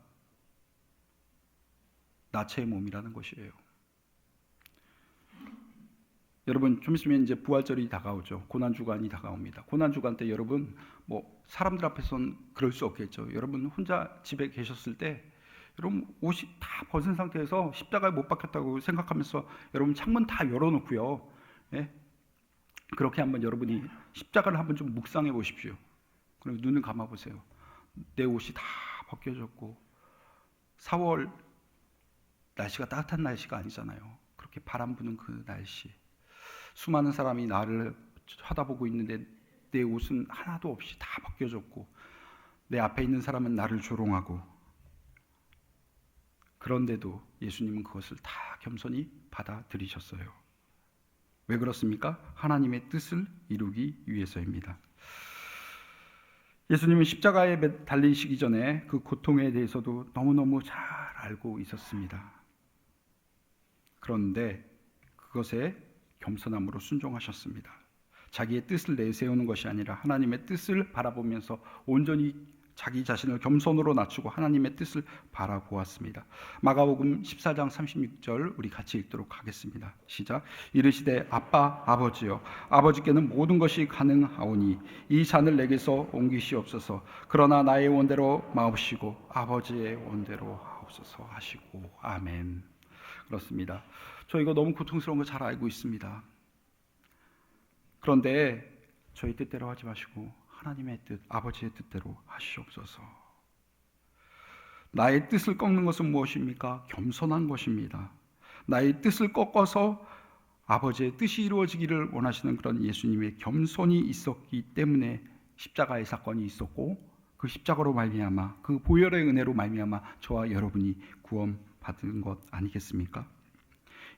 나체의 몸이라는 것이에요. 여러분 좀 있으면 이제 부활절이 다가오죠. 고난주간이 다가옵니다. 고난주간 때 여러분 사람들 앞에서는 그럴 수 없겠죠. 여러분 혼자 집에 계셨을 때 여러분 옷이 다 벗은 상태에서 십자가에 못 박혔다고 생각하면서 여러분 창문 다 열어놓고요. 그렇게 한번 여러분이 십자가를 한번 좀 묵상해 보십시오. 그리고 눈을 감아 보세요. 내 옷이 다 벗겨졌고 4월 날씨가 따뜻한 날씨가 아니잖아요. 그렇게 바람 부는 그 날씨. 수많은 사람이 나를 쳐다보고 있는데 내 옷은 하나도 없이 다 벗겨졌고 내 앞에 있는 사람은 나를 조롱하고 그런데도 예수님은 그것을 다 겸손히 받아들이셨어요. 왜 그렇습니까? 하나님의 뜻을 이루기 위해서입니다. 예수님은 십자가에 달리시기 전에 그 고통에 대해서도 너무너무 잘 알고 있었습니다. 그런데 그것에 겸손함으로 순종하셨습니다. 자기의 뜻을 내세우는 것이 아니라 하나님의 뜻을 바라보면서 온전히 자기 자신을 겸손으로 낮추고 하나님의 뜻을 바라보았습니다. 마가복음 14장 36절 우리 같이 읽도록 하겠습니다. 시작. 이르시되 아빠 아버지여 아버지께는 모든 것이 가능하오니 이 잔을 내게서 옮기시옵소서. 그러나 나의 원대로 마옵시고 아버지의 원대로 하옵소서 하시고 아멘. 그렇습니다. 저 이거 너무 고통스러운 거 잘 알고 있습니다. 그런데 저희 뜻대로 하지 마시고 하나님의 뜻, 아버지의 뜻대로 하시옵소서. 나의 뜻을 꺾는 것은 무엇입니까? 겸손한 것입니다. 나의 뜻을 꺾어서 아버지의 뜻이 이루어지기를 원하시는 그런 예수님의 겸손이 있었기 때문에 십자가의 사건이 있었고 그 십자가로 말미암아 그 보혈의 은혜로 말미암아 저와 여러분이 구원받은 것 아니겠습니까?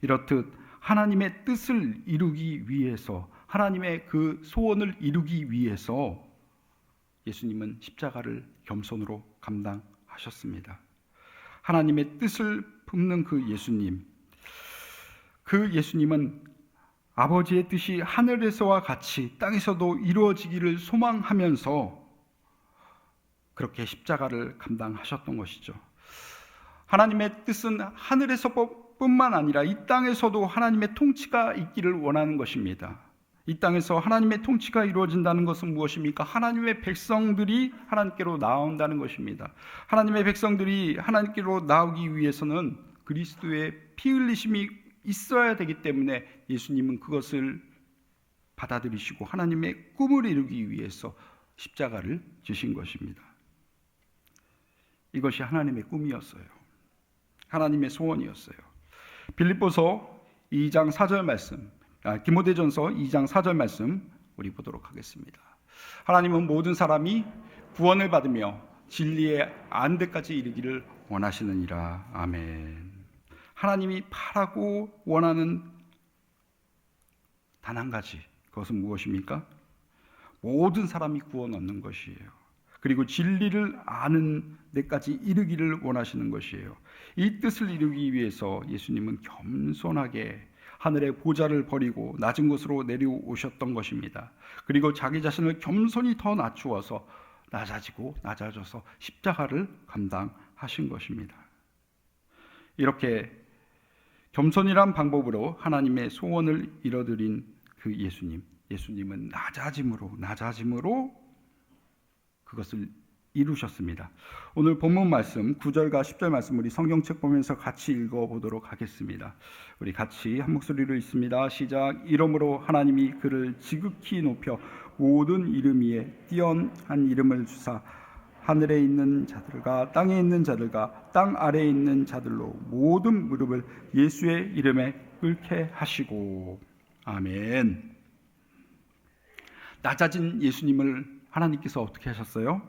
이렇듯 하나님의 뜻을 이루기 위해서 하나님의 그 소원을 이루기 위해서 예수님은 십자가를 겸손으로 감당하셨습니다. 하나님의 뜻을 품는 그 예수님은 아버지의 뜻이 하늘에서와 같이 땅에서도 이루어지기를 소망하면서 그렇게 십자가를 감당하셨던 것이죠. 하나님의 뜻은 하늘에서뿐만 아니라 이 땅에서도 하나님의 통치가 있기를 원하는 것입니다. 이 땅에서 하나님의 통치가 이루어진다는 것은 무엇입니까? 하나님의 백성들이 하나님께로 나온다는 것입니다. 하나님의 백성들이 하나님께로 나오기 위해서는 그리스도의 피 흘리심이 있어야 되기 때문에 예수님은 그것을 받아들이시고 하나님의 꿈을 이루기 위해서 십자가를 지신 것입니다. 이것이 하나님의 꿈이었어요. 하나님의 소원이었어요. 빌립보서 2장 4절 말씀, 디모데전서 2장 4절 말씀 우리 보도록 하겠습니다. 하나님은 모든 사람이 구원을 받으며 진리의 안대까지 이르기를 원하시느니라. 아멘. 하나님이 바라고 원하는 단 한 가지, 그것은 무엇입니까? 모든 사람이 구원 얻는 것이에요. 그리고 진리를 아는 데까지 이르기를 원하시는 것이에요. 이 뜻을 이루기 위해서 예수님은 겸손하게 하늘의 보좌를 버리고 낮은 곳으로 내려오셨던 것입니다. 그리고 자기 자신을 겸손히 더 낮추어서 낮아져서 십자가를 감당하신 것입니다. 이렇게 겸손이란 방법으로 하나님의 소원을 이뤄드린 그 예수님은 낮아짐으로 그것을 이루셨습니다. 오늘 본문 말씀 9절과 10절 말씀 우리 성경책 보면서 같이 읽어보도록 하겠습니다. 우리 같이 한 목소리로 읽습니다. 시작. 이러므로 하나님이 그를 지극히 높여 모든 이름 위에 뛰어난 이름을 주사 하늘에 있는 자들과 땅에 있는 자들과 땅 아래에 있는 자들로 모든 무릎을 예수의 이름에 꿇게 하시고. 아멘. 낮아진 예수님을 하나님께서 어떻게 하셨어요?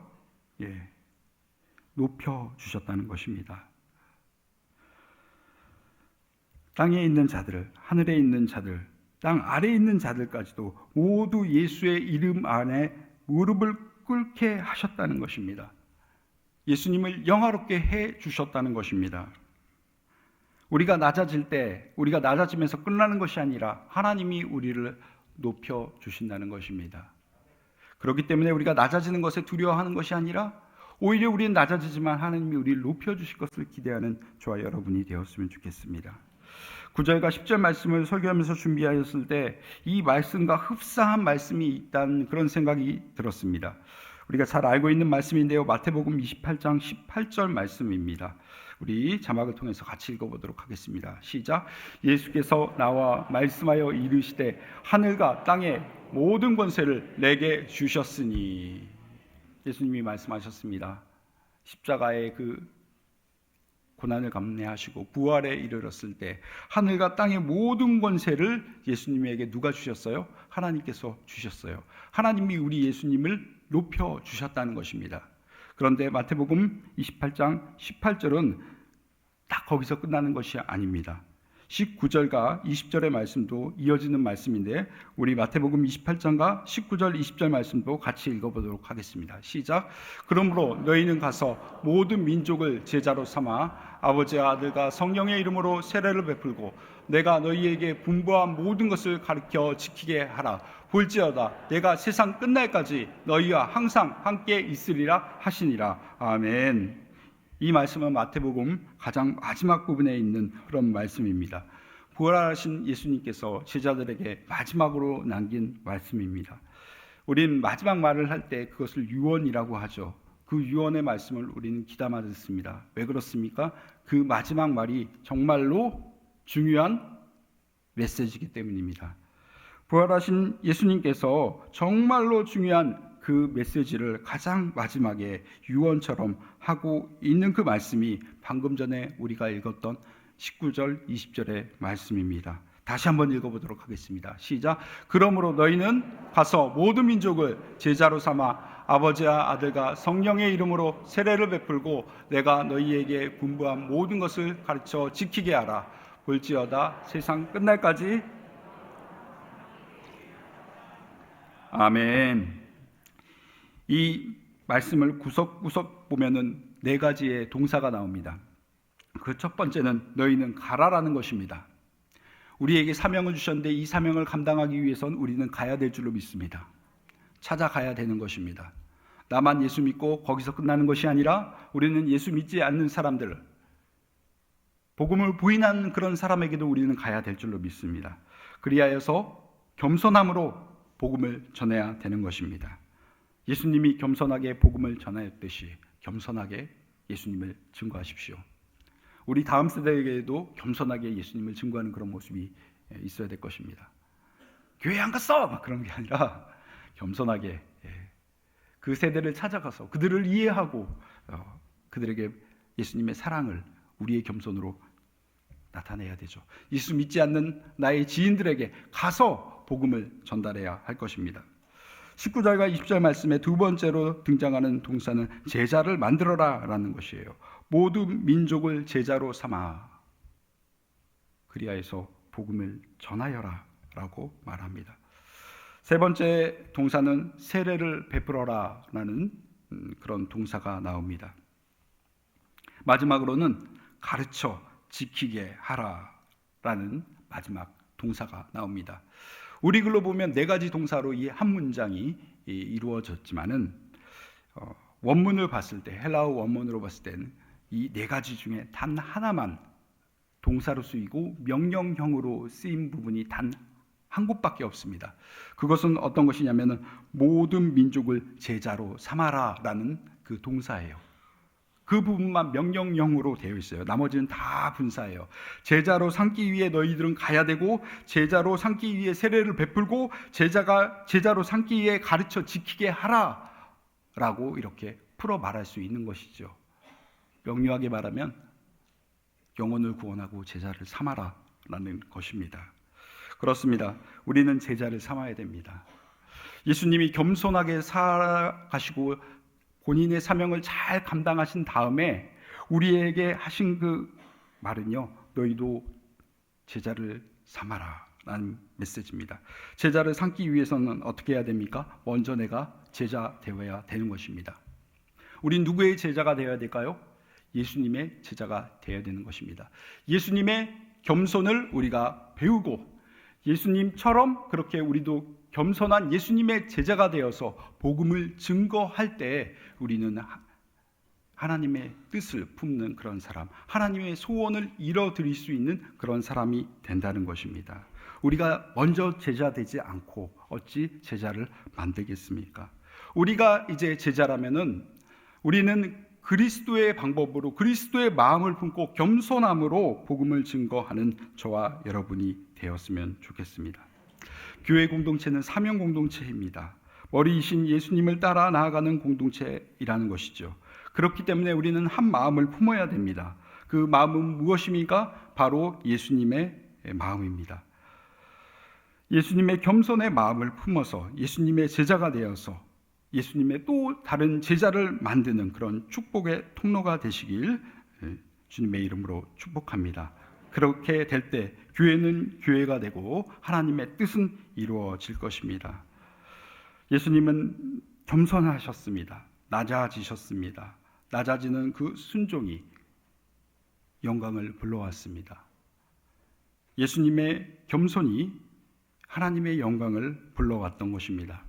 높여 주셨다는 것입니다. 땅에 있는 자들, 하늘에 있는 자들, 땅 아래에 있는 자들까지도 모두 예수의 이름 안에 무릎을 꿇게 하셨다는 것입니다. 예수님을 영화롭게 해 주셨다는 것입니다. 우리가 낮아질 때, 우리가 낮아지면서 끝나는 것이 아니라 하나님이 우리를 높여 주신다는 것입니다. 그렇기 때문에 우리가 낮아지는 것에 두려워하는 것이 아니라 오히려 우리는 낮아지지만 하나님이 우리를 높여 주실 것을 기대하는 저와 여러분이 되었으면 좋겠습니다. 9절과 10절 말씀을 설교하면서 준비하였을 때 이 말씀과 흡사한 말씀이 있다는 그런 생각이 들었습니다. 우리가 잘 알고 있는 말씀인데요. 마태복음 28장 18절 말씀입니다. 우리 자막을 통해서 같이 읽어보도록 하겠습니다. 시작. 예수께서 나와 말씀하여 이르시되 하늘과 땅의 모든 권세를 내게 주셨으니. 예수님이 말씀하셨습니다. 십자가의 그 고난을 감내하시고 부활에 이르렀을 때 하늘과 땅의 모든 권세를 예수님에게 누가 주셨어요? 하나님께서 주셨어요. 하나님이 우리 예수님을 높여 주셨다는 것입니다. 그런데 마태복음 28장 18절은 딱 거기서 끝나는 것이 아닙니다. 19절과 20절의 말씀도 이어지는 말씀인데 우리 마태복음 28장과 19절 20절 말씀도 같이 읽어보도록 하겠습니다. 시작. 그러므로 너희는 가서 모든 민족을 제자로 삼아 아버지와 아들과 성령의 이름으로 세례를 베풀고 내가 너희에게 분부한 모든 것을 가르쳐 지키게 하라. 볼지어다 내가 세상 끝날까지 너희와 항상 함께 있으리라 하시니라. 아멘. 이 말씀은 마태복음 가장 마지막 부분에 있는 그런 말씀입니다. 부활하신 예수님께서 제자들에게 마지막으로 남긴 말씀입니다. 우리는 마지막 말을 할 때 그것을 유언이라고 하죠. 그 유언의 말씀을 우리는 귀담아 듣습니다. 왜 그렇습니까? 그 마지막 말이 정말로 중요한 메시지이기 때문입니다. 부활하신 예수님께서 정말로 중요한 그 메시지를 가장 마지막에 유언처럼 하고 있는 그 말씀이 방금 전에 우리가 읽었던 19절, 20절의 말씀입니다. 다시 한번 읽어보도록 하겠습니다. 시작. 그러므로 너희는 가서 모든 민족을 제자로 삼아 아버지와 아들과 성령의 이름으로 세례를 베풀고 내가 너희에게 분부한 모든 것을 가르쳐 지키게 하라. 볼지어다 세상 끝날까지. 아멘. 이 말씀을 구석구석 보면은 4가지의 동사가 나옵니다. 그 첫 번째는 너희는 가라라는 것입니다. 우리에게 사명을 주셨는데 이 사명을 감당하기 위해서는 우리는 가야 될 줄로 믿습니다. 찾아가야 되는 것입니다. 나만 예수 믿고 거기서 끝나는 것이 아니라 우리는 예수 믿지 않는 사람들, 복음을 부인하는 그런 사람에게도 우리는 가야 될 줄로 믿습니다. 그리하여서 겸손함으로 복음을 전해야 되는 것입니다. 예수님이 겸손하게 복음을 전하였듯이 겸손하게 예수님을 증거하십시오. 우리 다음 세대에게도 겸손하게 예수님을 증거하는 그런 모습이 있어야 될 것입니다. 교회 안 갔어! 막 그런 게 아니라 겸손하게 그 세대를 찾아가서 그들을 이해하고 그들에게 예수님의 사랑을 우리의 겸손으로 나타내야 되죠. 예수 믿지 않는 나의 지인들에게 가서 복음을 전달해야 할 것입니다. 19절과 20절 말씀에 두 번째로 등장하는 동사는 제자를 만들어라 라는 것이에요. 모든 민족을 제자로 삼아 그리하여서 복음을 전하여라 라고 말합니다. 세 번째 동사는 세례를 베풀어라라는 그런 동사가 나옵니다. 마지막으로는 가르쳐 지키게 하라라는 마지막 동사가 나옵니다. 우리 글로 보면 네 가지 동사로 이 한 문장이 이루어졌지만은 원문을 봤을 때, 헬라어 원문으로 봤을 때는 이 네 가지 중에 단 하나만 동사로 쓰이고 명령형으로 쓰인 부분이 단 한 곳밖에 없습니다. 그것은 어떤 것이냐면은 모든 민족을 제자로 삼아라라는 그 동사예요. 그 부분만 명령형으로 되어 있어요. 나머지는 다 분사예요. 제자로 삼기 위해 너희들은 가야 되고, 제자로 삼기 위해 세례를 베풀고, 제자로 삼기 위해 가르쳐 지키게 하라라고 이렇게 풀어 말할 수 있는 것이죠. 명료하게 말하면 영혼을 구원하고 제자를 삼아라라는 것입니다. 그렇습니다. 우리는 제자를 삼아야 됩니다. 예수님이 겸손하게 살아가시고 본인의 사명을 잘 감당하신 다음에 우리에게 하신 그 말은요, 너희도 제자를 삼아라 라는 메시지입니다. 제자를 삼기 위해서는 어떻게 해야 됩니까? 먼저 내가 제자 되어야 되는 것입니다. 우린 누구의 제자가 되어야 될까요? 예수님의 제자가 되어야 되는 것입니다. 예수님의 겸손을 우리가 배우고, 예수님처럼 그렇게 우리도 겸손한 예수님의 제자가 되어서 복음을 증거할 때 우리는 하나님의 뜻을 품는 그런 사람, 하나님의 소원을 이뤄드릴 수 있는 그런 사람이 된다는 것입니다. 우리가 먼저 제자 되지 않고 어찌 제자를 만들겠습니까? 우리가 이제 제자라면은 우리는 그리스도의 방법으로, 그리스도의 마음을 품고 겸손함으로 복음을 증거하는 저와 여러분이 되었으면 좋겠습니다. 교회 공동체는 사명 공동체입니다. 머리이신 예수님을 따라 나아가는 공동체이라는 것이죠. 그렇기 때문에 우리는 한 마음을 품어야 됩니다. 그 마음은 무엇입니까? 바로 예수님의 마음입니다. 예수님의 겸손의 마음을 품어서 예수님의 제자가 되어서 예수님의 또 다른 제자를 만드는 그런 축복의 통로가 되시길 주님의 이름으로 축복합니다. 그렇게 될 때 교회는 교회가 되고 하나님의 뜻은 이루어질 것입니다. 예수님은 겸손하셨습니다. 낮아지셨습니다. 낮아지는 그 순종이 영광을 불러왔습니다. 예수님의 겸손이 하나님의 영광을 불러왔던 것입니다.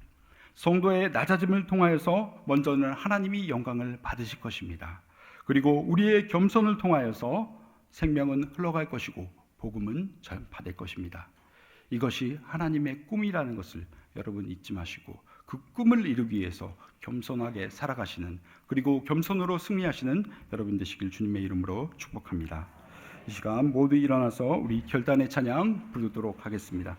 성도의 낮아짐을 통하여서 먼저는 하나님이 영광을 받으실 것입니다. 그리고 우리의 겸손을 통하여서 생명은 흘러갈 것이고 복음은 전파될 것입니다. 이것이 하나님의 꿈이라는 것을 여러분 잊지 마시고 그 꿈을 이루기 위해서 겸손하게 살아가시는, 그리고 겸손으로 승리하시는 여러분 되시길 주님의 이름으로 축복합니다. 이 시간 모두 일어나서 우리 결단의 찬양 부르도록 하겠습니다.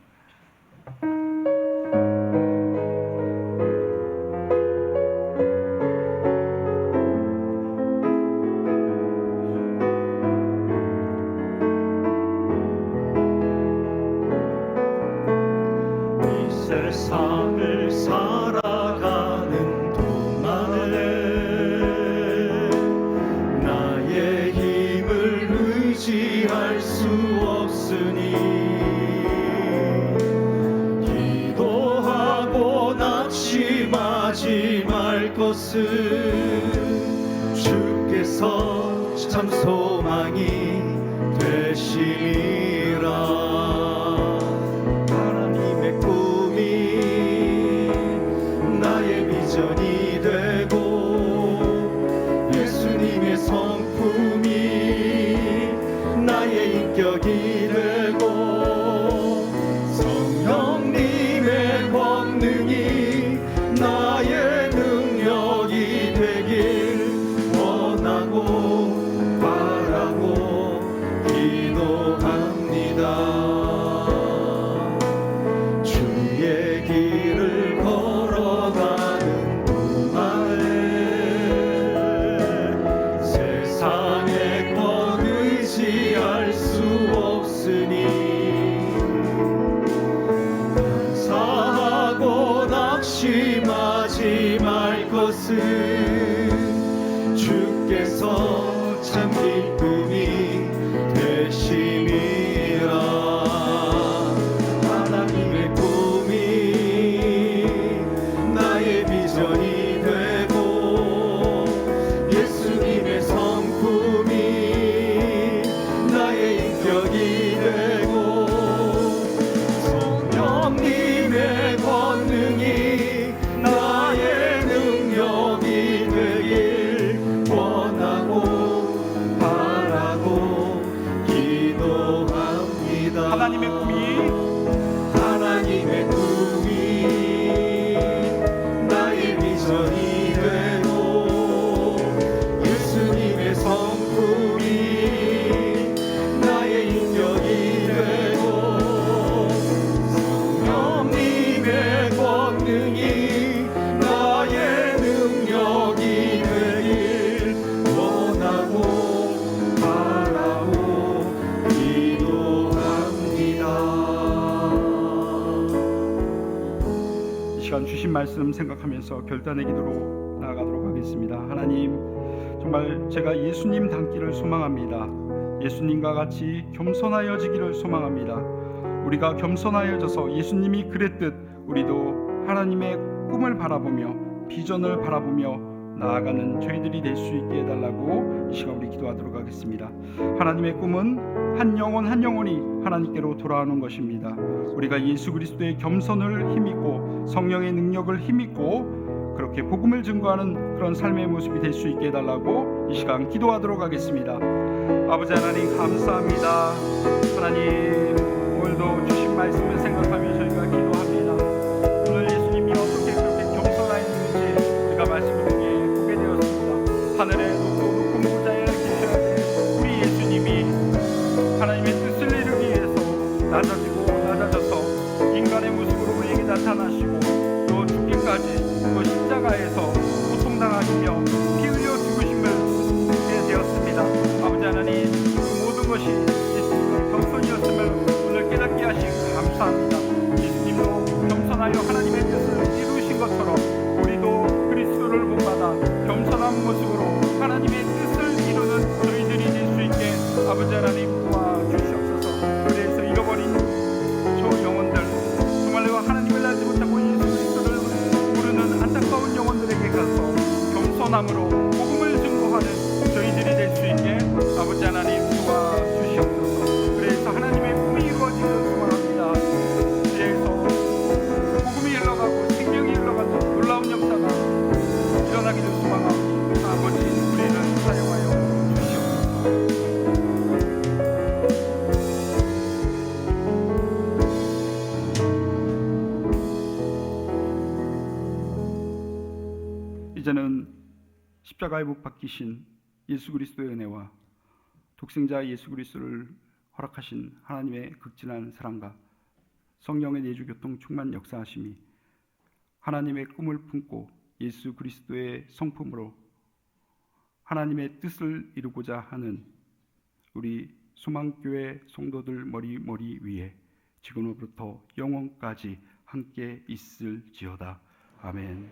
세상을 살아가는 동안에 나의 힘을 의지할 수 없으니 기도하고 낙심하지 말 것은 주께서 참 소망이 되시리라. 비전이 되고 예수님의 성품이 나의 인격이 되고 성령님의 권능이 나의 능력이 되길 원하고 바라고 기도합니다. 주의 길을 걸어가는 동안에 세상의 것 의지할 수 없으니 감사하고 낙심하지 말 것은 주께서 참 기쁨이 되심이라. 하나님의 꿈이 시간 주신 말씀 생각하면서 결단의 기도로 나아가도록 하겠습니다. 하나님, 정말 제가 예수님 닮기를 소망합니다. 예수님과 같이 겸손하여지기를 소망합니다. 우리가 겸손하여져서 예수님이 그랬듯 우리도 하나님의 꿈을 바라보며 비전을 바라보며 나아가는 저희들이 될 수 있게 해달라고 이 시간 우리 기도하도록 하겠습니다. 하나님의 꿈은 한 영혼 한 영혼이 하나님께로 돌아오는 것입니다. 우리가 예수 그리스도의 겸손을 힘입고 성령의 능력을 힘입고 그렇게 복음을 증거하는 그런 삶의 모습이 될 수 있게 해달라고 이 시간 기도하도록 하겠습니다. 아버지 하나님 감사합니다. 하나님, 오늘도 주신 말씀을 생각하며 저희가 기도합니다. 오늘 예수님이 어떻게 그렇게 겸손하였는지 우리가 말씀을 통해 보게 되었습니다. 하늘에 높고 무자에 계셔야 될 우리 예수님이 하나님의 뜻을 이루기 위해서 낮아져서 인간의 모습으로 우리에게 나타나시고 또 죽기까지 또 십자가에서 고통당하시며 피 흘려 죽으심을 보게 되었습니다. 아버지 하나님, 그 모든 것이 예수님의 겸손이었음을 오늘 깨닫게 하신 감사합니다. 예수님도 겸손하여 하나님의 뜻을 이루신 것처럼 우리도 그리스도를 본받아 겸손한 모습으로 하나님의 뜻을 이루는 저희들이 될 수 있게 아버지 하나님 도와주시옵소서. 그래서 잃어버린 저 영혼들, 정말로 하나님을 알지 못하고 예수 그리스도를 모르는 안타까운 영혼들에게 가서 겸손함으로 복음을 증거하는 저희들이 될 수 있게 아버지 하나님 도와주시옵소서. 그래서 하나님의 꿈이 이루어지기를 소망합니다. 그래서 복음이 흘러가고 생명이 흘러가는 놀라운 역사가 일어나기를 소망하고 아버지 우리를 사용하여 주시옵소서. 이제는 십자가에 못 박히신 예수 그리스도의 은혜와 독생자 예수 그리스도를 허락하신 하나님의 극진한 사랑과 성령의 내주교통 충만 역사하심이 하나님의 꿈을 품고 예수 그리스도의 성품으로 하나님의 뜻을 이루고자 하는 우리 소망교회 성도들 머리 위에 지금으로부터 영원까지 함께 있을지어다. 아멘.